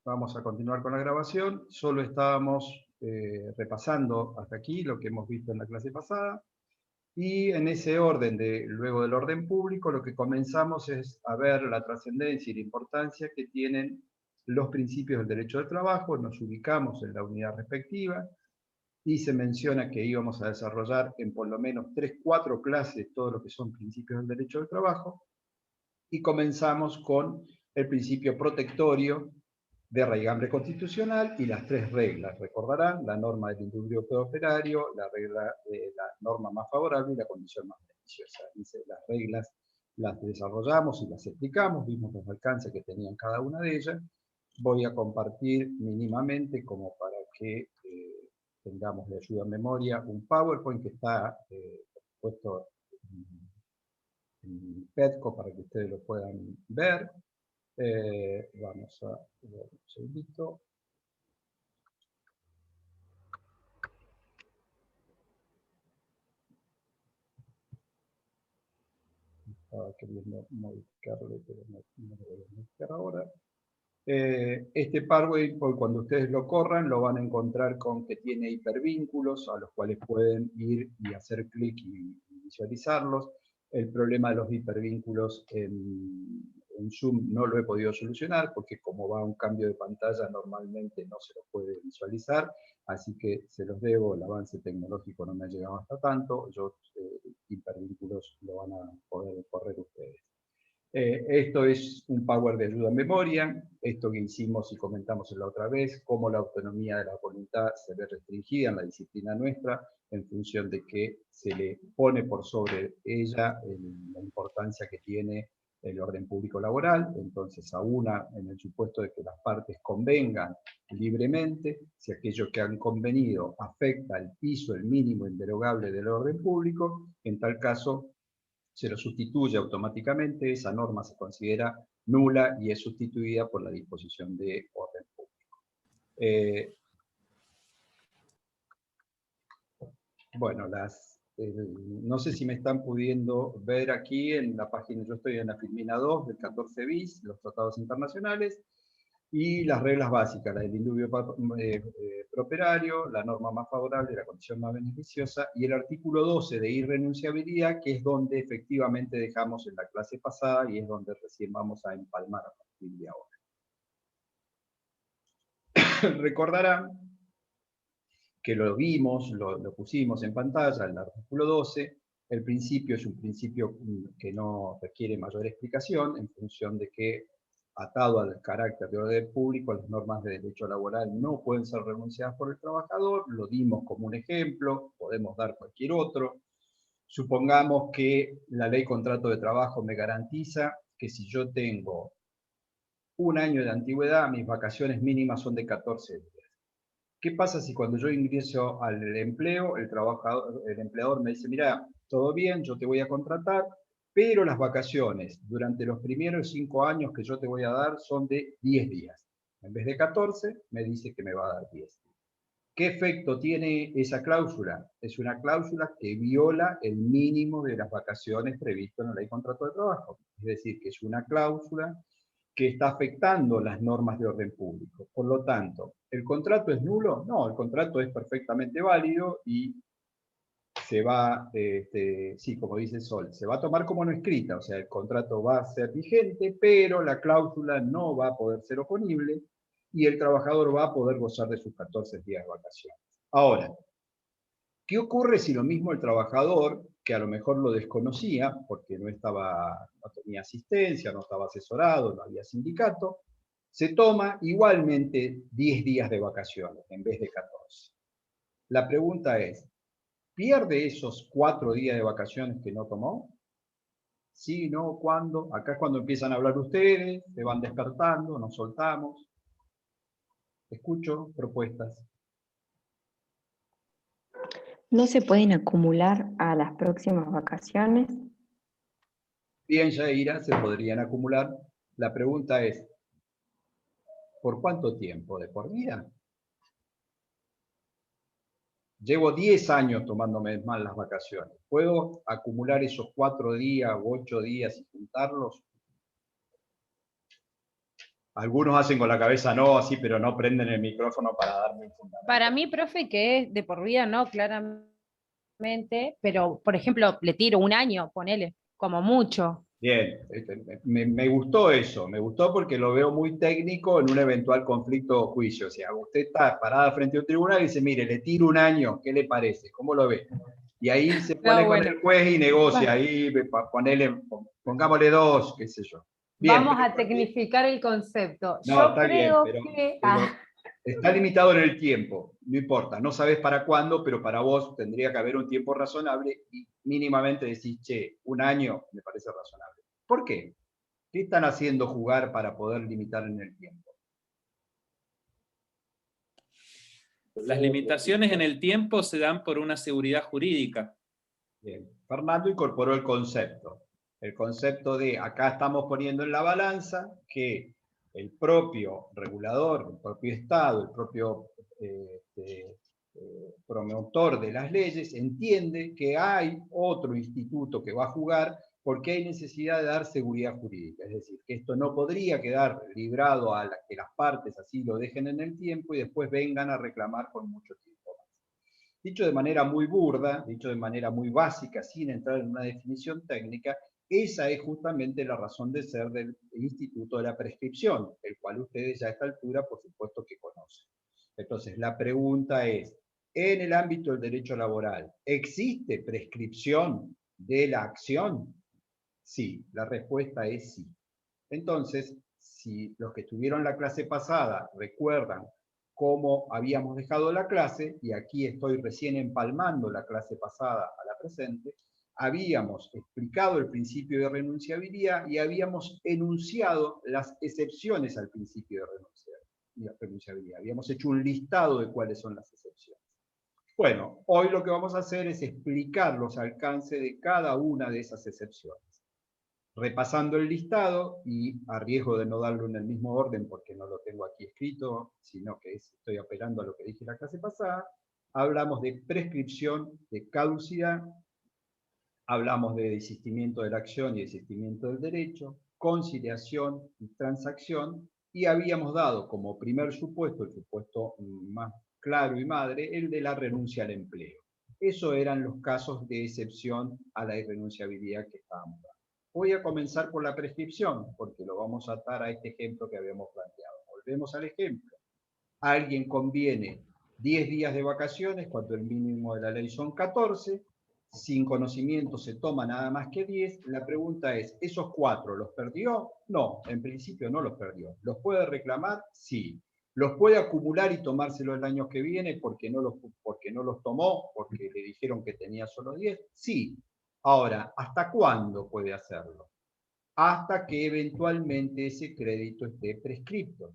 Vamos a continuar con la grabación. Solo estábamos repasando hasta aquí lo que hemos visto en la clase pasada. Y en ese orden, luego del orden público, lo que comenzamos es a ver la trascendencia y la importancia que tienen los principios del derecho del trabajo. Nos ubicamos en la unidad respectiva y se menciona que íbamos a desarrollar en por lo menos 3-4 clases todo lo que son principios del derecho del trabajo. Y comenzamos con el principio protectorio de raigambre constitucional y las 3 reglas. Recordarán, la norma del indubio operario, la norma más favorable y la condición más beneficiosa. Dice, las reglas las desarrollamos y las explicamos, vimos los alcances que tenían cada una de ellas. Voy a compartir mínimamente, como para que tengamos de ayuda a memoria, un PowerPoint que está puesto en Petco para que ustedes lo puedan ver. Vamos a ver un segundito. Estaba queriendo modificarlo, pero no lo voy a modificar ahora. Este PowerPoint, cuando ustedes lo corran, lo van a encontrar con que tiene hipervínculos a los cuales pueden ir y hacer clic y visualizarlos. El problema de los hipervínculos en Zoom no lo he podido solucionar porque como va un cambio de pantalla normalmente no se lo puede visualizar, así que se los debo, el avance tecnológico no me ha llegado hasta tanto, hipervínculos lo van a poder correr ustedes. Esto es un Power de ayuda en memoria, esto que hicimos y comentamos en la otra vez, cómo la autonomía de la voluntad se ve restringida en la disciplina nuestra, en función de que se le pone por sobre ella la importancia que tiene el orden público laboral. Entonces, en el supuesto de que las partes convengan libremente, si aquello que han convenido afecta el piso, el mínimo inderogable del orden público, en tal caso se lo sustituye automáticamente, esa norma se considera nula y es sustituida por la disposición de orden público. Bueno, no sé si me están pudiendo ver aquí en la página, yo estoy en la Filmina 2 del 14 bis, los tratados internacionales, y las reglas básicas, la del indubio properario, la norma más favorable, la condición más beneficiosa, y el artículo 12 de irrenunciabilidad, que es donde efectivamente dejamos en la clase pasada y es donde recién vamos a empalmar a partir de ahora. Recordarán que lo vimos, lo pusimos en pantalla, el artículo 12, el principio es un principio que no requiere mayor explicación, en función de que, atado al carácter de orden público, las normas de derecho laboral no pueden ser renunciadas por el trabajador, lo dimos como un ejemplo, podemos dar cualquier otro. Supongamos que la ley contrato de trabajo me garantiza que si yo tengo un año de antigüedad, mis vacaciones mínimas son de 14 días. ¿Qué pasa si cuando yo ingreso al empleo, el empleador me dice, mira, todo bien, yo te voy a contratar, pero las vacaciones durante los primeros 5 años que yo te voy a dar son de 10 días. En vez de 14, me dice que me va a dar 10. ¿Qué efecto tiene esa cláusula? Es una cláusula que viola el mínimo de las vacaciones previsto en la ley de contrato de trabajo. Es decir, que es una cláusula que está afectando las normas de orden público. Por lo tanto, ¿el contrato es nulo? No, el contrato es perfectamente válido y se va, sí, como dice Sol, se va a tomar como no escrita, o sea, el contrato va a ser vigente, pero la cláusula no va a poder ser oponible y el trabajador va a poder gozar de sus 14 días de vacaciones. Ahora, ¿qué ocurre si lo mismo el trabajador, que a lo mejor lo desconocía, porque no tenía asistencia, no estaba asesorado, no había sindicato, se toma igualmente 10 días de vacaciones en vez de 14? La pregunta es, ¿pierde esos 4 días de vacaciones que no tomó? ¿Sí, no, cuándo? Acá es cuando empiezan a hablar ustedes, se van despertando, nos soltamos. Escucho propuestas. ¿No se pueden acumular a las próximas vacaciones? Bien, Yaira, se podrían acumular. La pregunta es, ¿por cuánto tiempo? ¿De por vida? Llevo 10 años tomándome mal las vacaciones. ¿Puedo acumular esos 4 días o 8 días y juntarlos? Algunos hacen con la cabeza no, así, pero no prenden el micrófono para darme un fundamento. Para mí, profe, que es de por vida, no, claramente, pero, por ejemplo, le tiro un año, ponele, como mucho. Bien, me gustó eso, me gustó porque lo veo muy técnico en un eventual conflicto o juicio. O sea, usted está parada frente a un tribunal y dice, mire, le tiro un año, ¿qué le parece? ¿Cómo lo ve? Y ahí se pone No, con bueno. el juez y negocia, ahí pongámosle 2, qué sé yo. Bien, Vamos pero a tecnificar el concepto. no, Yo está bien, creo pero, que... pero está limitado en el tiempo, no importa, no sabes para cuándo, pero para vos tendría que haber un tiempo razonable y mínimamente decís, che, un año me parece razonable. ¿Por qué? ¿Qué están haciendo jugar para poder limitar en el tiempo? Las limitaciones en el tiempo se dan por una seguridad jurídica. Bien. Fernando incorporó el concepto. El concepto de acá estamos poniendo en la balanza que el propio regulador, el propio Estado, el propio promotor de las leyes entiende que hay otro instituto que va a jugar porque hay necesidad de dar seguridad jurídica. Es decir, que esto no podría quedar librado a que las partes así lo dejen en el tiempo y después vengan a reclamar con mucho tiempo más. Dicho de manera muy burda, dicho de manera muy básica, sin entrar en una definición técnica, esa es justamente la razón de ser del Instituto de la Prescripción, el cual ustedes ya a esta altura, por supuesto, que conocen. Entonces, la pregunta es, en el ámbito del derecho laboral, ¿existe prescripción de la acción? Sí, la respuesta es sí. Entonces, si los que estuvieron la clase pasada recuerdan cómo habíamos dejado la clase, y aquí estoy recién empalmando la clase pasada a la presente, habíamos explicado el principio de renunciabilidad y habíamos enunciado las excepciones al principio de renunciabilidad. Habíamos hecho un listado de cuáles son las excepciones. Bueno, hoy lo que vamos a hacer es explicar los alcances de cada una de esas excepciones. Repasando el listado, y a riesgo de no darlo en el mismo orden porque no lo tengo aquí escrito, sino que estoy apelando a lo que dije la clase pasada, hablamos de prescripción, de caducidad, hablamos de desistimiento de la acción y desistimiento del derecho, conciliación y transacción, y habíamos dado como primer supuesto, el supuesto más claro y madre, el de la renuncia al empleo. Eso eran los casos de excepción a la irrenunciabilidad que estábamos dando. Voy a comenzar por la prescripción, porque lo vamos a atar a este ejemplo que habíamos planteado. Volvemos al ejemplo. A alguien conviene 10 días de vacaciones, cuando el mínimo de la ley son 14, sin conocimiento se toma nada más que 10. La pregunta es, ¿esos 4 los perdió? No, en principio no los perdió. ¿Los puede reclamar? Sí. ¿Los puede acumular y tomárselo el año que viene porque no los tomó, porque le dijeron que tenía solo 10? Sí. Ahora, ¿hasta cuándo puede hacerlo? Hasta que eventualmente ese crédito esté prescripto,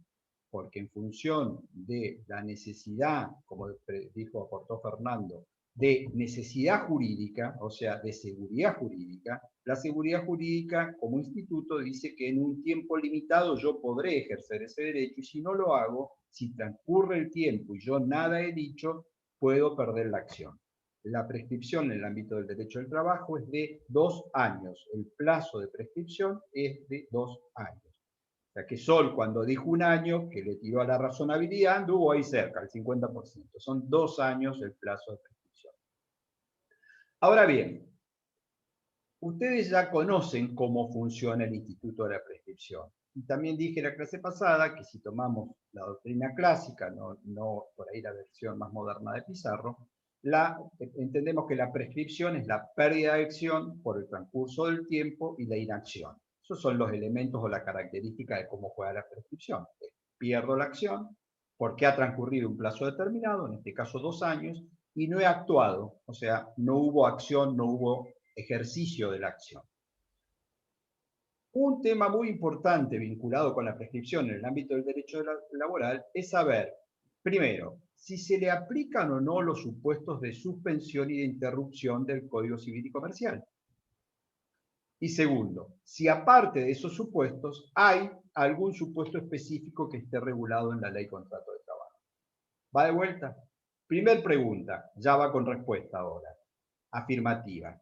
porque en función de la necesidad, como dijo, aportó Fernando, de necesidad jurídica, o sea, de seguridad jurídica, la seguridad jurídica como instituto dice que en un tiempo limitado yo podré ejercer ese derecho y si no lo hago, si transcurre el tiempo y yo nada he dicho, puedo perder la acción. La prescripción en el ámbito del derecho del trabajo es de 2 años. El plazo de prescripción es de 2 años. O sea que Sol, cuando dijo un año, que le tiró a la razonabilidad, anduvo ahí cerca, el 50%. Son 2 años el plazo de prescripción. Ahora bien, ustedes ya conocen cómo funciona el Instituto de la Prescripción. Y también dije en la clase pasada que si tomamos la doctrina clásica, no por ahí la versión más moderna de Pizarro, entendemos que la prescripción es la pérdida de acción por el transcurso del tiempo y la inacción. Esos son los elementos o la característica de cómo juega la prescripción. Pierdo la acción porque ha transcurrido un plazo determinado, en este caso 2 años, y no he actuado, o sea, no hubo acción, no hubo ejercicio de la acción. Un tema muy importante vinculado con la prescripción en el ámbito del derecho laboral es saber, primero, si se le aplican o no los supuestos de suspensión y de interrupción del Código Civil y Comercial. Y segundo, si aparte de esos supuestos hay algún supuesto específico que esté regulado en la Ley Contrato de Trabajo. ¿Va de vuelta? Primer pregunta, ya va con respuesta ahora. Afirmativa.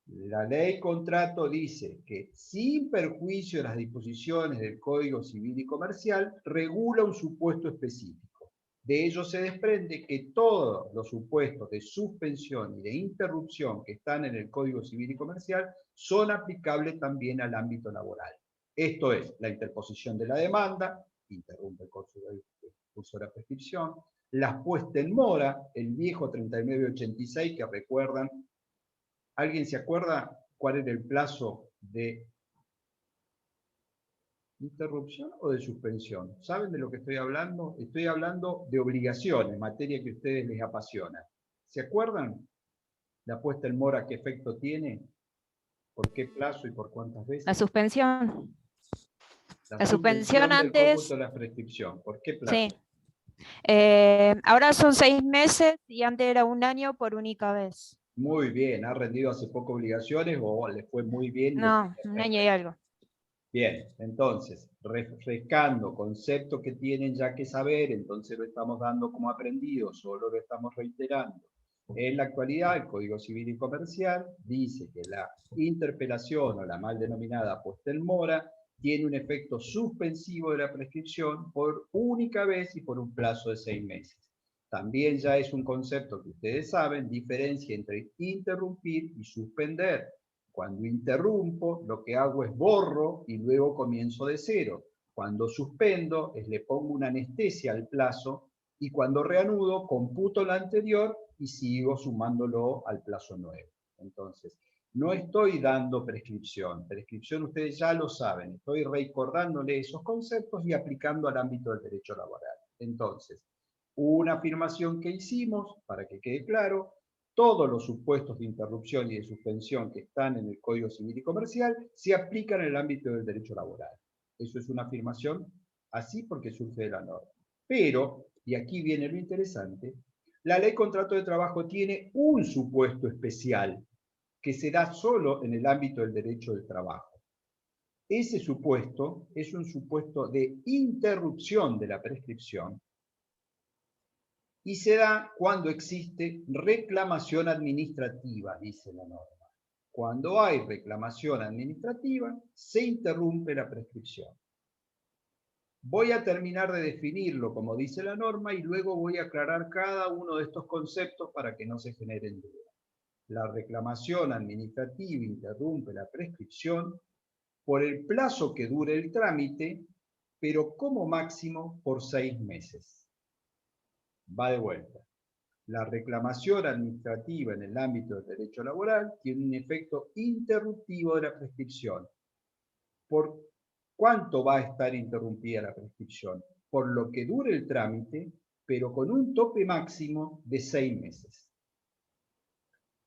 La ley contrato dice que, sin perjuicio de las disposiciones del Código Civil y Comercial, regula un supuesto específico. De ello se desprende que todos los supuestos de suspensión y de interrupción que están en el Código Civil y Comercial son aplicables también al ámbito laboral. Esto es, la interposición de la demanda, interrumpe el curso de la prescripción, la puesta en mora, el viejo 3986 que recuerdan. ¿Alguien se acuerda cuál era el plazo de interrupción o de suspensión? ¿Saben de lo que estoy hablando? Estoy hablando de obligaciones, materia que a ustedes les apasiona. ¿Se acuerdan la puesta en mora qué efecto tiene? ¿Por qué plazo y por cuántas veces? La suspensión. La suspensión del antes. cómputo de la prescripción. ¿Por qué plazo? Sí. Ahora son 6 meses y antes era 1 año por única vez. Muy bien, ¿ha rendido hace poco obligaciones o le fue muy bien? No, 1 año y algo. Bien, entonces, refrescando conceptos que tienen ya que saber, entonces lo estamos dando como aprendido, solo lo estamos reiterando. En la actualidad, el Código Civil y Comercial dice que la interpelación o la mal denominada puesta en mora tiene un efecto suspensivo de la prescripción por única vez y por un plazo de 6 meses. También ya es un concepto que ustedes saben, diferencia entre interrumpir y suspender. Cuando interrumpo, lo que hago es borro y luego comienzo de cero. Cuando suspendo, le pongo una anestesia al plazo, y cuando reanudo, computo la anterior y sigo sumándolo al plazo nuevo. Entonces, no estoy dando prescripción. Prescripción ustedes ya lo saben. Estoy recordándole esos conceptos y aplicando al ámbito del derecho laboral. Entonces, una afirmación que hicimos, para que quede claro, todos los supuestos de interrupción y de suspensión que están en el Código Civil y Comercial se aplican en el ámbito del derecho laboral. Eso es una afirmación así porque surge de la norma. Pero, y aquí viene lo interesante, la ley contrato de trabajo tiene un supuesto especial que se da solo en el ámbito del derecho del trabajo. Ese supuesto es un supuesto de interrupción de la prescripción y se da cuando existe reclamación administrativa, dice la norma. Cuando hay reclamación administrativa, se interrumpe la prescripción. Voy a terminar de definirlo como dice la norma y luego voy a aclarar cada uno de estos conceptos para que no se generen dudas. La reclamación administrativa interrumpe la prescripción por el plazo que dure el trámite, pero como máximo por 6 meses. Va de vuelta. La reclamación administrativa en el ámbito del derecho laboral tiene un efecto interruptivo de la prescripción. ¿Por cuánto va a estar interrumpida la prescripción? Por lo que dure el trámite, pero con un tope máximo de 6 meses.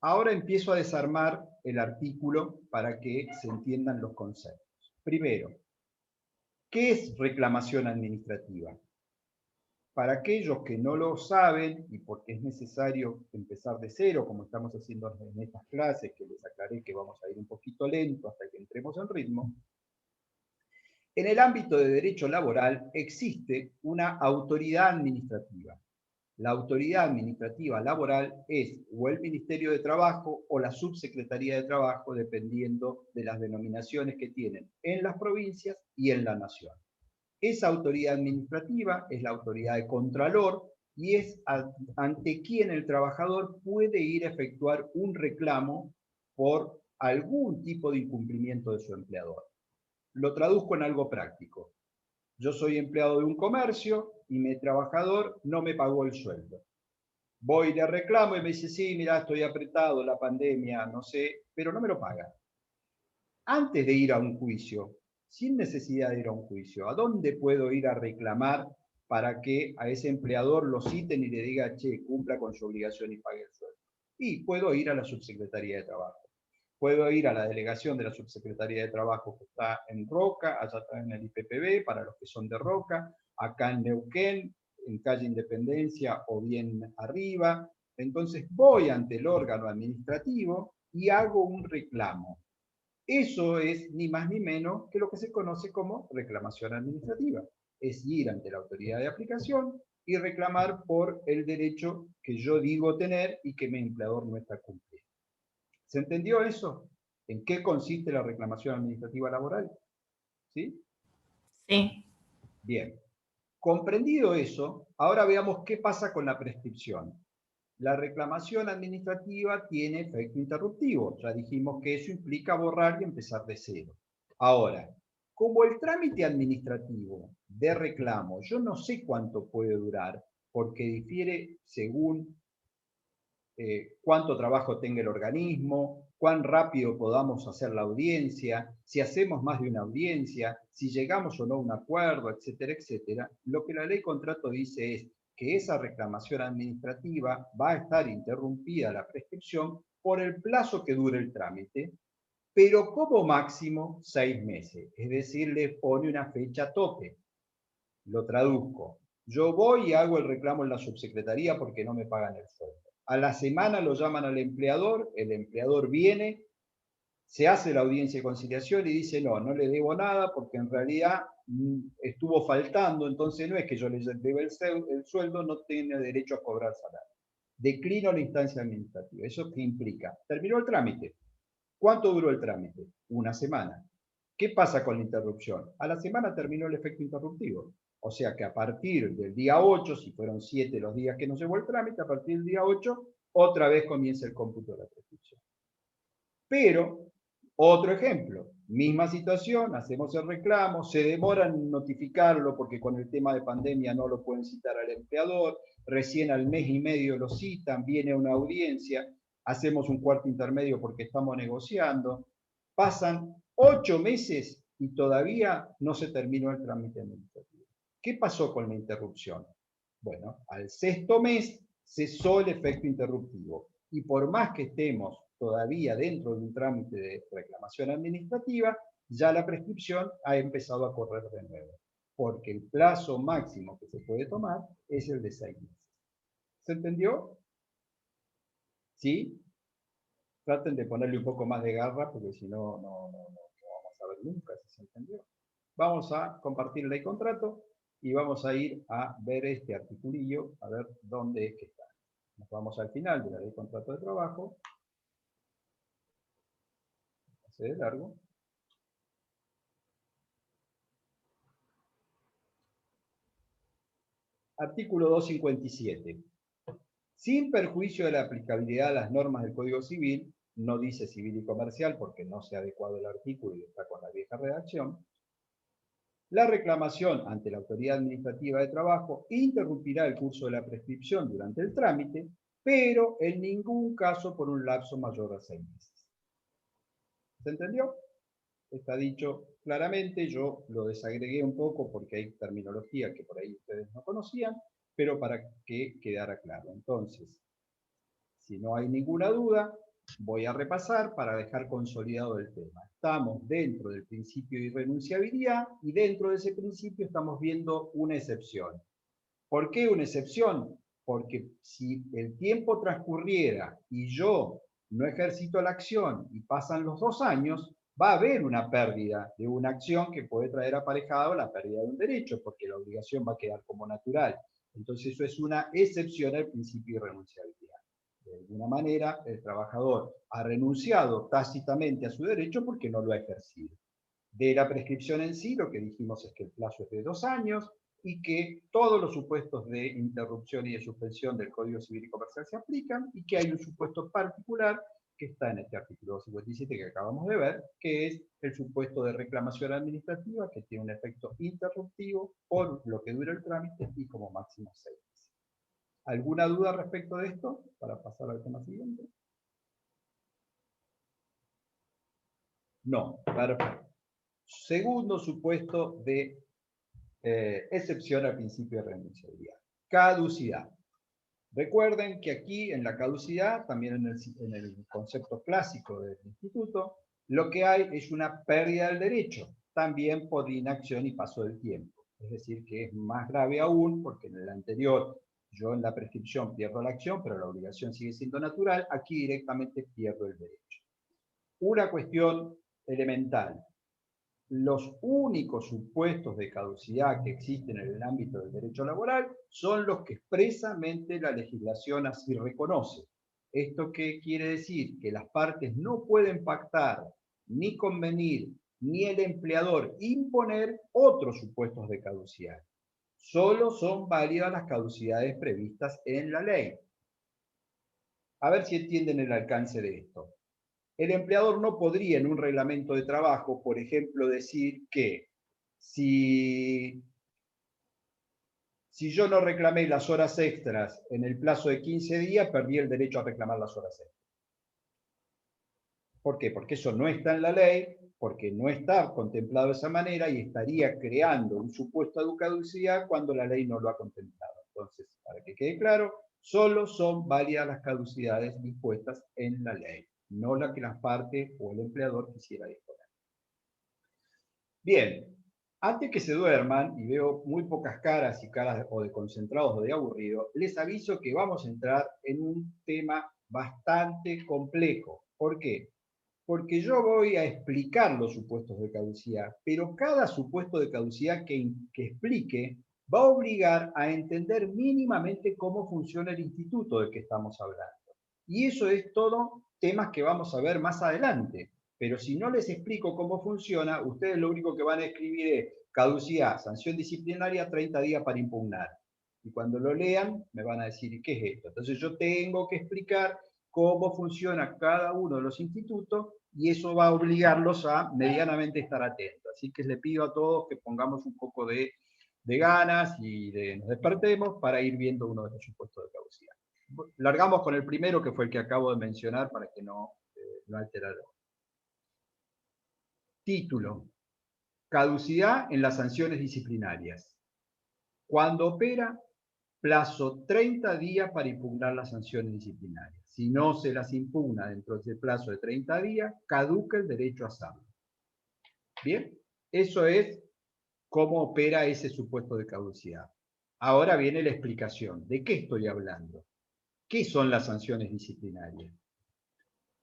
Ahora empiezo a desarmar el artículo para que se entiendan los conceptos. Primero, ¿qué es reclamación administrativa? Para aquellos que no lo saben, y porque es necesario empezar de cero, como estamos haciendo en estas clases, que les aclaré que vamos a ir un poquito lento hasta que entremos en ritmo, en el ámbito de derecho laboral existe una autoridad administrativa. La autoridad administrativa laboral es o el Ministerio de Trabajo o la Subsecretaría de Trabajo, dependiendo de las denominaciones que tienen en las provincias y en la nación. Esa autoridad administrativa es la autoridad de contralor y es ante quien el trabajador puede ir a efectuar un reclamo por algún tipo de incumplimiento de su empleador. Lo traduzco en algo práctico. Yo soy empleado de un comercio y mi trabajador no me pagó el sueldo. Voy de reclamo y me dice, sí, mira, estoy apretado, la pandemia, no sé, pero no me lo paga. Antes de ir a un juicio, sin necesidad de ir a un juicio, ¿a dónde puedo ir a reclamar para que a ese empleador lo citen y le diga, che, cumpla con su obligación y pague el sueldo? Y puedo ir a la Subsecretaría de Trabajo. Puedo ir a la delegación de la Subsecretaría de Trabajo que está en Roca, allá está en el IPPB, para los que son de Roca, acá en Neuquén, en calle Independencia o bien arriba. Entonces voy ante el órgano administrativo y hago un reclamo. Eso es ni más ni menos que lo que se conoce como reclamación administrativa. Es ir ante la autoridad de aplicación y reclamar por el derecho que yo digo tener y que mi empleador no está cumpliendo. ¿Se entendió eso? ¿En qué consiste la reclamación administrativa laboral? ¿Sí? Sí. Bien. Comprendido eso, ahora veamos qué pasa con la prescripción. La reclamación administrativa tiene efecto interruptivo. Ya dijimos que eso implica borrar y empezar de cero. Ahora, como el trámite administrativo de reclamo, yo no sé cuánto puede durar, porque difiere según cuánto trabajo tenga el organismo, cuán rápido podamos hacer la audiencia, si hacemos más de una audiencia, si llegamos o no a un acuerdo, etcétera, etcétera. Lo que la ley contrato dice es que esa reclamación administrativa va a estar interrumpida la prescripción por el plazo que dure el trámite, pero como máximo 6 meses. Es decir, le pone una fecha tope. Lo traduzco. Yo voy y hago el reclamo en la subsecretaría porque no me pagan el sueldo. A la semana lo llaman al empleador, el empleador viene, se hace la audiencia de conciliación y dice, no, no le debo nada porque en realidad estuvo faltando, entonces no es que yo le deba el sueldo, no tiene derecho a cobrar salario. Declino la instancia administrativa. ¿Eso qué implica? Terminó el trámite. ¿Cuánto duró el trámite? Una semana. ¿Qué pasa con la interrupción? A la semana terminó el efecto interruptivo. O sea que a partir del día 8, si fueron 7 los días que nos llevó el trámite, a partir del día 8, otra vez comienza el cómputo de la prescripción. Pero, otro ejemplo, misma situación, hacemos el reclamo, se demoran en notificarlo porque con el tema de pandemia no lo pueden citar al empleador, recién al mes y medio lo citan, viene una audiencia, hacemos un cuarto intermedio porque estamos negociando, pasan 8 meses y todavía no se terminó el trámite administrativo. ¿Qué pasó con la interrupción? Bueno, al 6º mes cesó el efecto interruptivo y por más que estemos todavía dentro de un trámite de reclamación administrativa, ya la prescripción ha empezado a correr de nuevo, porque el plazo máximo que se puede tomar es el de 6 meses. ¿Se entendió? ¿Sí? Traten de ponerle un poco más de garra, porque si no, no vamos a ver nunca si se entendió. Vamos a compartir ley contrato y vamos a ir a ver este articulillo, a ver dónde es que está. Nos vamos al final de la ley contrato de trabajo. De largo. Artículo 257. Sin perjuicio de la aplicabilidad de las normas del Código Civil, no dice civil y comercial porque no se ha adecuado el artículo y está con la vieja redacción, la reclamación ante la autoridad administrativa de trabajo interrumpirá el curso de la prescripción durante el trámite, pero en ningún caso por un lapso mayor a 6 meses. ¿Se entendió? Está dicho claramente, yo lo desagregué un poco porque hay terminología que por ahí ustedes no conocían, pero para que quedara claro. Entonces, si no hay ninguna duda, voy a repasar para dejar consolidado el tema. Estamos dentro del principio de irrenunciabilidad y dentro de ese principio estamos viendo una excepción. ¿Por qué una excepción? Porque si el tiempo transcurriera y yo no ejercito la acción y pasan los 2 años, va a haber una pérdida de una acción que puede traer aparejado la pérdida de un derecho, porque la obligación va a quedar como natural. Entonces eso es una excepción al principio de irrenunciabilidad. De alguna manera, el trabajador ha renunciado tácitamente a su derecho porque no lo ha ejercido. De la prescripción en sí, lo que dijimos es que el plazo es de 2 años y que todos los supuestos de interrupción y de suspensión del Código Civil y Comercial se aplican y que hay un supuesto particular que está en este artículo 257 que acabamos de ver, que es el supuesto de reclamación administrativa que tiene un efecto interruptivo por lo que dura el trámite y como máximo 6 meses. ¿Alguna duda respecto de esto? Para pasar al tema siguiente. No, perfecto. Segundo supuesto de excepción al principio de renunciabilidad. Caducidad. Recuerden que aquí en la caducidad, también en el concepto clásico del instituto, lo que hay es una pérdida del derecho, también por inacción y paso del tiempo. Es decir, que es más grave aún, porque en el anterior yo en la prescripción pierdo la acción, pero la obligación sigue siendo natural, aquí directamente pierdo el derecho. Una cuestión elemental. Los únicos supuestos de caducidad que existen en el ámbito del derecho laboral son los que expresamente la legislación así reconoce. ¿Esto qué quiere decir? Que las partes no pueden pactar, ni convenir, ni el empleador imponer otros supuestos de caducidad. Solo son válidas las caducidades previstas en la ley. A ver si entienden el alcance de esto. El empleador no podría en un reglamento de trabajo, por ejemplo, decir que si yo no reclamé las horas extras en el plazo de 15 días, perdí el derecho a reclamar las horas extras. ¿Por qué? Porque eso no está en la ley, porque no está contemplado de esa manera y estaría creando un supuesto de caducidad cuando la ley no lo ha contemplado. Entonces, para que quede claro, solo son válidas las caducidades dispuestas en la ley, no la que las partes o el empleador quisiera disponer. Bien, antes que se duerman, y veo muy pocas caras y caras o de concentrados o de aburrido, les aviso que vamos a entrar en un tema bastante complejo. ¿Por qué? Porque yo voy a explicar los supuestos de caducidad, pero cada supuesto de caducidad que explique va a obligar a entender mínimamente cómo funciona el instituto del que estamos hablando. Y eso es todo temas que vamos a ver más adelante. Pero si no les explico cómo funciona, ustedes lo único que van a escribir es caducidad, sanción disciplinaria, 30 días para impugnar. Y cuando lo lean, me van a decir, ¿qué es esto? Entonces yo tengo que explicar cómo funciona cada uno de los institutos y eso va a obligarlos a medianamente estar atentos. Así que les pido a todos que pongamos un poco de ganas y nos despertemos para ir viendo uno de los supuestos de caducidad. Largamos con el primero, que fue el que acabo de mencionar, para que no alterara. Título: caducidad en las sanciones disciplinarias. Cuando opera, plazo 30 días para impugnar las sanciones disciplinarias. Si no se las impugna dentro del plazo de 30 días, caduca el derecho a hacerlo. Bien, eso es cómo opera ese supuesto de caducidad. Ahora viene la explicación. ¿De qué estoy hablando? ¿Qué son las sanciones disciplinarias?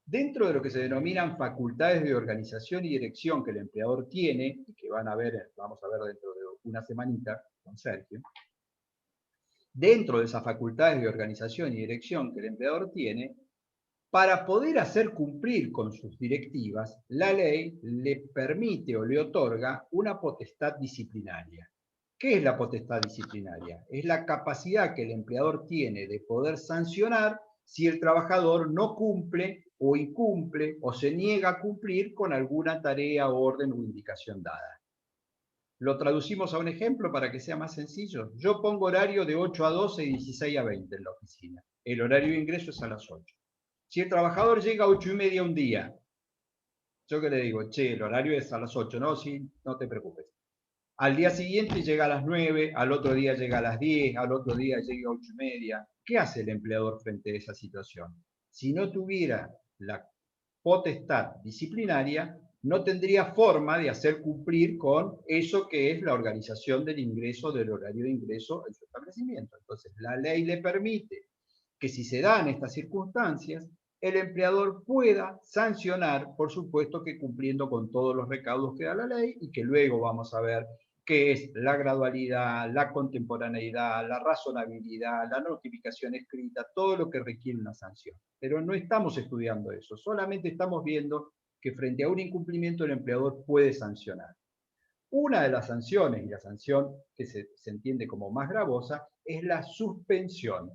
Dentro de lo que se denominan facultades de organización y dirección que el empleador tiene, y que vamos a ver dentro de una semanita con Sergio, dentro de esas facultades de organización y dirección que el empleador tiene, para poder hacer cumplir con sus directivas, la ley le permite o le otorga una potestad disciplinaria. ¿Qué es la potestad disciplinaria? Es la capacidad que el empleador tiene de poder sancionar si el trabajador no cumple o incumple o se niega a cumplir con alguna tarea, orden o indicación dada. Lo traducimos a un ejemplo para que sea más sencillo. Yo pongo horario de 8 a 12 y 16 a 20 en la oficina. El horario de ingreso es a las 8. Si el trabajador llega a 8:30 un día, ¿yo qué le digo? Che, el horario es a las 8, ¿no? Sí, no te preocupes. Al día siguiente llega a las 9, al otro día llega a las 10, al otro día llega a 8:30. ¿Qué hace el empleador frente a esa situación? Si no tuviera la potestad disciplinaria, no tendría forma de hacer cumplir con eso que es la organización del ingreso, del horario de ingreso en su establecimiento. Entonces, la ley le permite que si se dan estas circunstancias, el empleador pueda sancionar, por supuesto que cumpliendo con todos los recaudos que da la ley y que luego vamos a ver qué es la gradualidad, la contemporaneidad, la razonabilidad, la notificación escrita, todo lo que requiere una sanción. Pero no estamos estudiando eso, solamente estamos viendo que frente a un incumplimiento el empleador puede sancionar. Una de las sanciones, y la sanción que se entiende como más gravosa, es la suspensión.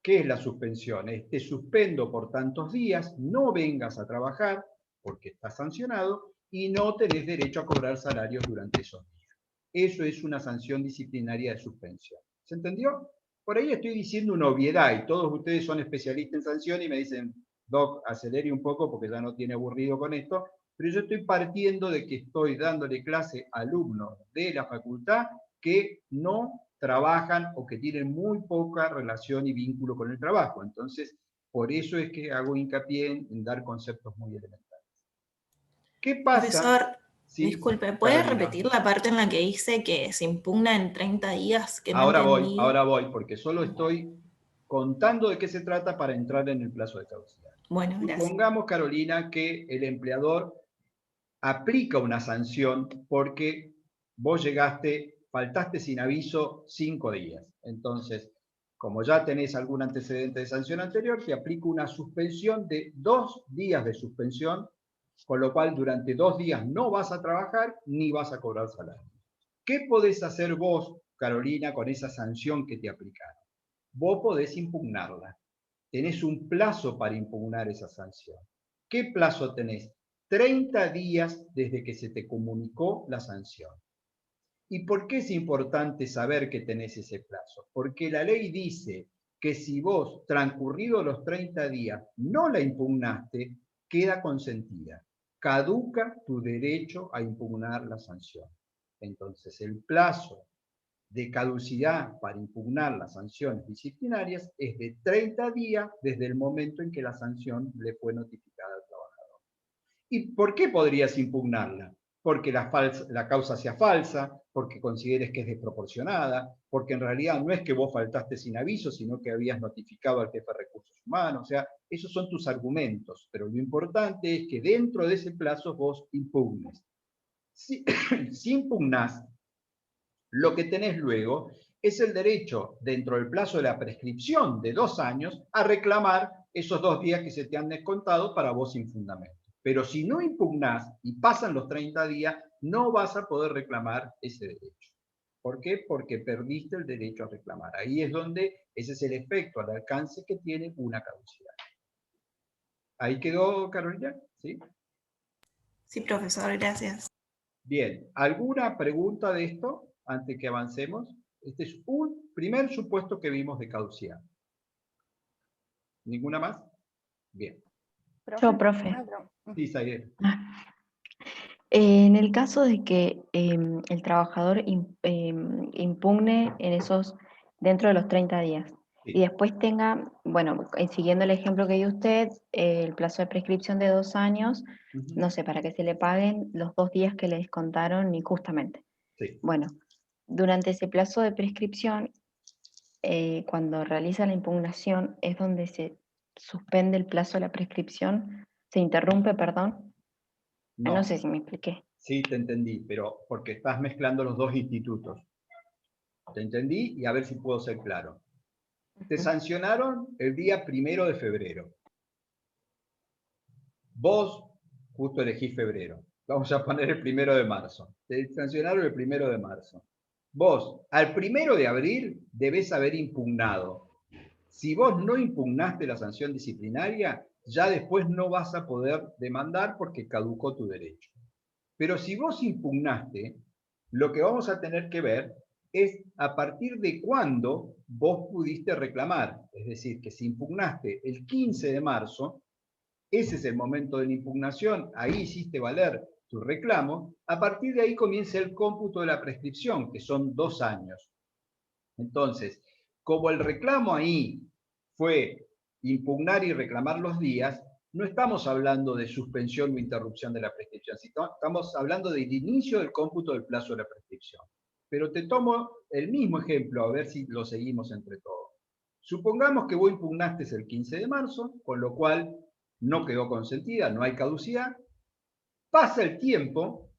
¿Qué es la suspensión? Te suspendo por tantos días, no vengas a trabajar porque estás sancionado y no tenés derecho a cobrar salarios durante esos días. Eso es una sanción disciplinaria de suspensión. ¿Se entendió? Por ahí estoy diciendo una obviedad y todos ustedes son especialistas en sanción y me dicen, Doc, acelere un poco porque ya no tiene aburrido con esto, pero yo estoy partiendo de que estoy dándole clase a alumnos de la facultad que no trabajan o que tienen muy poca relación y vínculo con el trabajo. Entonces, por eso es que hago hincapié en dar conceptos muy elementales. ¿Qué pasa? Profesor, ¿Sí? disculpe, ¿puede Carolina, repetir la parte en la que dice que se impugna en 30 días? Que no ahora entendí. voy, porque solo estoy contando de qué se trata para entrar en el plazo de caducidad. Bueno, gracias. Supongamos, Carolina, que el empleador aplica una sanción porque vos faltaste sin aviso 5 días. Entonces, Como ya tenés algún antecedente de sanción anterior, te aplico una suspensión de 2 días de suspensión, con lo cual durante 2 días no vas a trabajar ni vas a cobrar salario. ¿Qué podés hacer vos, Carolina, con esa sanción que te aplicaron? Vos podés impugnarla. Tenés un plazo para impugnar esa sanción. ¿Qué plazo tenés? 30 días desde que se te comunicó la sanción. ¿Y por qué es importante saber que tenés ese plazo? Porque la ley dice que si vos, transcurridos los 30 días, no la impugnaste, queda consentida. Caduca tu derecho a impugnar la sanción. Entonces, el plazo de caducidad para impugnar las sanciones disciplinarias es de 30 días desde el momento en que la sanción le fue notificada al trabajador. ¿Y por qué podrías impugnarla? Porque la causa sea falsa, porque consideres que es desproporcionada, porque en realidad no es que vos faltaste sin aviso, sino que habías notificado al jefe de recursos humanos. O sea, esos son tus argumentos, pero lo importante es que dentro de ese plazo vos impugnes. Si impugnás, lo que tenés luego es el derecho, dentro del plazo de la prescripción de 2 años, a reclamar esos 2 días que se te han descontado para vos sin fundamento. Pero si no impugnás y pasan los 30 días, no vas a poder reclamar ese derecho. ¿Por qué? Porque perdiste el derecho a reclamar. Ahí es donde ese es el efecto al alcance que tiene una caducidad. ¿Ahí quedó, Carolina? ¿Sí? Sí, profesor, gracias. Bien, ¿alguna pregunta de esto antes que avancemos? Este es un primer supuesto que vimos de caducidad. ¿Ninguna más? Bien. Yo, profe. Sí, Zaire. En el caso de que el trabajador impugne dentro de los 30 días y Sí. después tenga, bueno, siguiendo el ejemplo que dio usted, el plazo de prescripción de 2 años, Ujú. no sé, para que se le paguen los 2 días que le descontaron injustamente. Sí. Bueno, durante ese plazo de prescripción, cuando realiza la impugnación, es donde se suspende el plazo de la prescripción, se interrumpe, perdón. No No, sé si me expliqué. sí te entendí, pero porque estás mezclando los dos institutos. Te entendí y a ver si puedo ser claro. Te sancionaron el día 1 de febrero. Vos justo elegís febrero. Vamos a poner el 1 de marzo. Te sancionaron el 1 de marzo. Vos, al 1 de abril, debés haber impugnado. Si vos no impugnaste la sanción disciplinaria, ya después no vas a poder demandar porque caducó tu derecho. Pero si vos impugnaste, lo que vamos a tener que ver es a partir de cuándo vos pudiste reclamar. Es decir, que si impugnaste el 15 de marzo, ese es el momento de la impugnación, ahí hiciste valer tu reclamo, a partir de ahí comienza el cómputo de la prescripción, que son 2 años. Entonces, como el reclamo ahí fue impugnar y reclamar los días, no estamos hablando de suspensión o interrupción de la prescripción, estamos hablando del inicio del cómputo del plazo de la prescripción. Pero te tomo el mismo ejemplo, a ver si lo seguimos entre todos. Supongamos que vos impugnaste el 15 de marzo, con lo cual no quedó consentida, no hay caducidad. Pasa el tiempo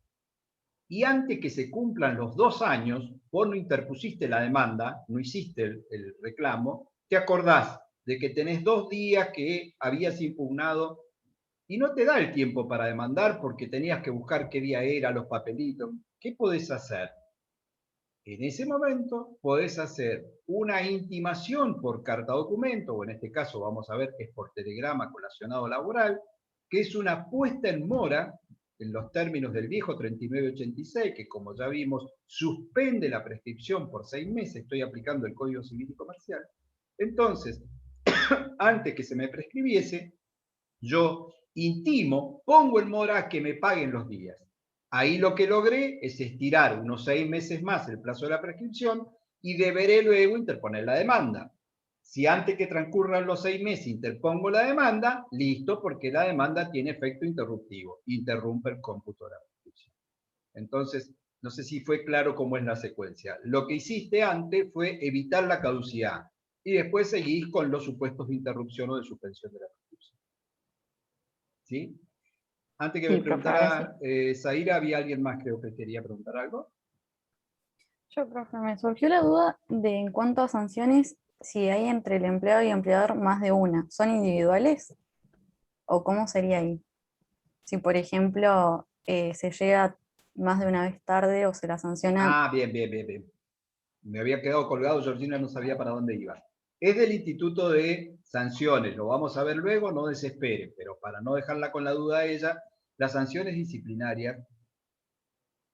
y antes que se cumplan los 2 años, vos no interpusiste la demanda, no hiciste el reclamo, te acordás de que tenés 2 días que habías impugnado y no te da el tiempo para demandar porque tenías que buscar qué día era, los papelitos. ¿Qué podés hacer? En ese momento podés hacer una intimación por carta documento, o en este caso vamos a ver que es por telegrama colacionado laboral, que es una puesta en mora en los términos del viejo 3986, que como ya vimos, suspende la prescripción por 6 meses, estoy aplicando el Código Civil y Comercial. Entonces, antes que se me prescribiese, yo intimo, pongo en mora que me paguen los días. Ahí lo que logré es estirar unos 6 meses más el plazo de la prescripción y deberé luego interponer la demanda. Si antes que transcurran los 6 meses interpongo la demanda, listo, porque la demanda tiene efecto interruptivo, interrumpe el cómputo de la prescripción. Entonces, no sé si fue claro cómo es la secuencia. Lo que hiciste antes fue evitar la caducidad y después seguís con los supuestos de interrupción o de suspensión de la prescripción. ¿Sí? Antes que Sí, me profe, ahora preguntara Zaira, había alguien más creo que quería preguntar algo. Yo, profe, me surgió la duda de en cuanto a sanciones, si hay entre el empleado y empleador más de una, ¿son individuales? ¿O cómo sería ahí? Si, por ejemplo, se llega más de una vez tarde o se la sanciona. Ah, bien, bien, bien, bien. Me había quedado colgado, Georgina no sabía para dónde iba. Es del Instituto de Sanciones, lo vamos a ver luego, no desespere, pero para no dejarla con la duda a ella, las sanciones disciplinarias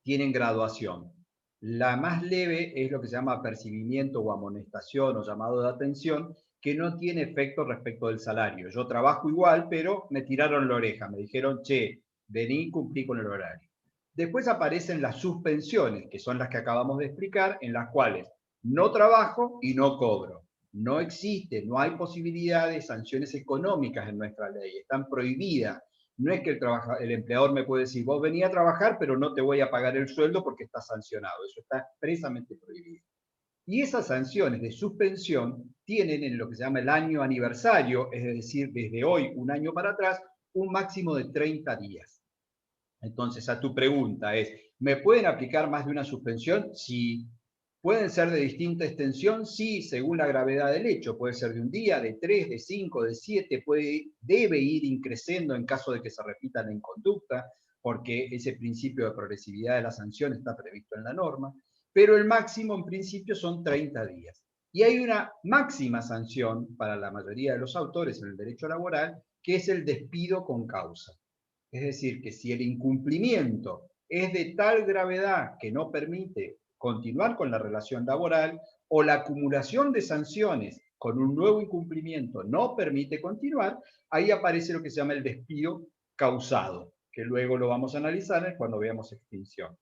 tienen graduación. La más leve es lo que se llama apercibimiento o amonestación o llamado de atención, que no tiene efecto respecto del salario. Yo trabajo igual, pero me tiraron la oreja, me dijeron, che, vení, cumplí con el horario. Después aparecen las suspensiones, que son las que acabamos de explicar, en las cuales no trabajo y no cobro. No existe, no hay posibilidad de sanciones económicas en nuestra ley, están prohibidas. No es que el empleador me puede decir, vos venís a trabajar, pero no te voy a pagar el sueldo porque estás sancionado. Eso está expresamente prohibido. Y esas sanciones de suspensión tienen en lo que se llama el año aniversario, es decir, desde hoy, un año para atrás, un máximo de 30 días. Entonces, a tu pregunta es, ¿me pueden aplicar más de una suspensión? Sí. ¿Pueden ser de distinta extensión? Sí, según la gravedad del hecho. Puede ser de un día, de 3, de 5, de 7, debe ir increciendo en caso de que se repita la inconducta, porque ese principio de progresividad de la sanción está previsto en la norma, pero el máximo en principio son 30 días. Y hay una máxima sanción para la mayoría de los autores en el derecho laboral, que es el despido con causa. Es decir, que si el incumplimiento es de tal gravedad que no permite continuar con la relación laboral, o la acumulación de sanciones con un nuevo incumplimiento no permite continuar, ahí aparece lo que se llama el despido causado, que luego lo vamos a analizar cuando veamos extinción.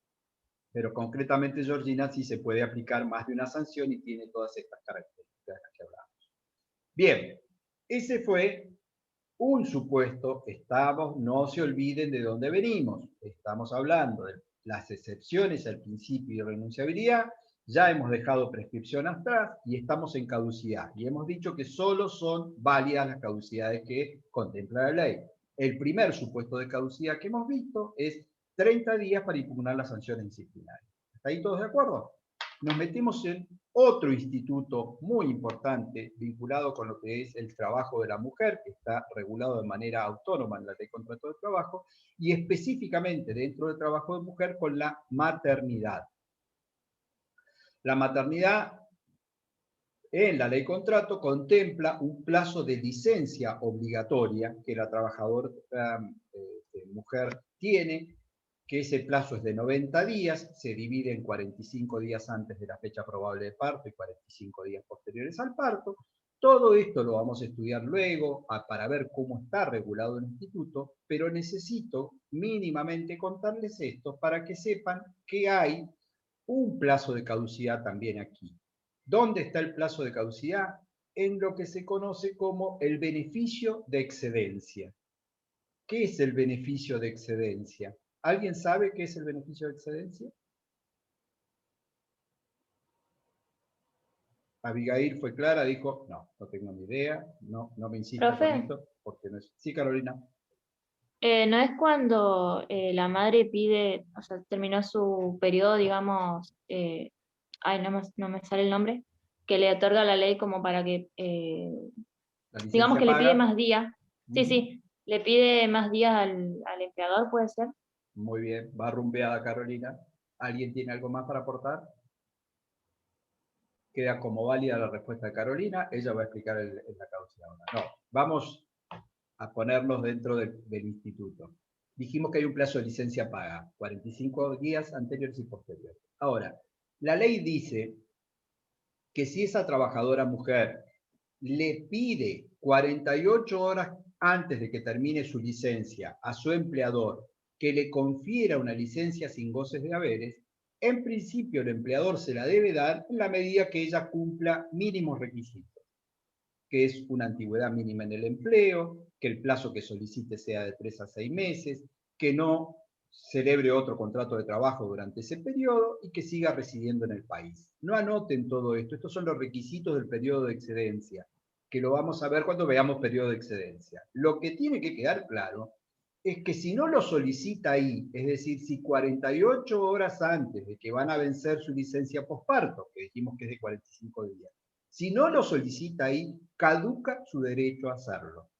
Pero concretamente, Georgina, sí se puede aplicar más de una sanción y tiene todas estas características que hablamos. Bien, ese fue un supuesto. No se olviden de dónde venimos. Estamos hablando de las excepciones al principio de renunciabilidad, ya hemos dejado prescripción atrás y estamos en caducidad. Y hemos dicho que solo son válidas las caducidades que contempla la ley. El primer supuesto de caducidad que hemos visto es 30 días para impugnar las sanciones disciplinarias. ¿Está ahí todos de acuerdo? Nos metemos en otro instituto muy importante vinculado con lo que es el trabajo de la mujer, que está regulado de manera autónoma en la ley de contrato de trabajo, y específicamente dentro del trabajo de mujer con la maternidad. La maternidad en la ley contrato contempla un plazo de licencia obligatoria que la trabajadora mujer tiene, que ese plazo es de 90 días, se divide en 45 días antes de la fecha probable de parto y 45 días posteriores al parto. Todo esto lo vamos a estudiar luego para ver cómo está regulado el instituto, pero necesito mínimamente contarles esto para que sepan que hay un plazo de caducidad también aquí. ¿Dónde está el plazo de caducidad? En lo que se conoce como el beneficio de excedencia. ¿Qué es el beneficio de excedencia? ¿Alguien sabe qué es el beneficio de excedencia? Abigail fue clara, dijo, no tengo ni idea, no me insista con Profe, esto, porque no es... Sí, Carolina. ¿no es cuando la madre pide, o sea, terminó su periodo, digamos, ay, no me sale el nombre, que le otorga la ley como para que, La digamos licencia que le pide paga. más días? Sí, sí, le pide más días al empleador, ¿puede ser? Muy bien, va rumbeada Carolina. ¿Alguien tiene algo más para aportar? Queda como válida la respuesta de Carolina, ella va a explicar la causa ahora. No, vamos a ponernos dentro del instituto. Dijimos que hay un plazo de licencia paga, 45 días anteriores y posteriores. Ahora, la ley dice que si esa trabajadora mujer le pide 48 horas antes de que termine su licencia a su empleador que le confiera una licencia sin goces de haberes, en principio el empleador se la debe dar en la medida que ella cumpla mínimos requisitos, que es una antigüedad mínima en el empleo, que el plazo que solicite sea de 3 a 6 meses, que no celebre otro contrato de trabajo durante ese periodo y que siga residiendo en el país. No anoten todo esto, estos son los requisitos del periodo de excedencia, que lo vamos a ver cuando veamos periodo de excedencia. Lo que tiene que quedar claro es que si no lo solicita ahí, es decir, si 48 horas antes de que van a vencer su licencia posparto, que dijimos que es de 45 días, Si no lo solicita ahí, caduca su derecho a hacerlo.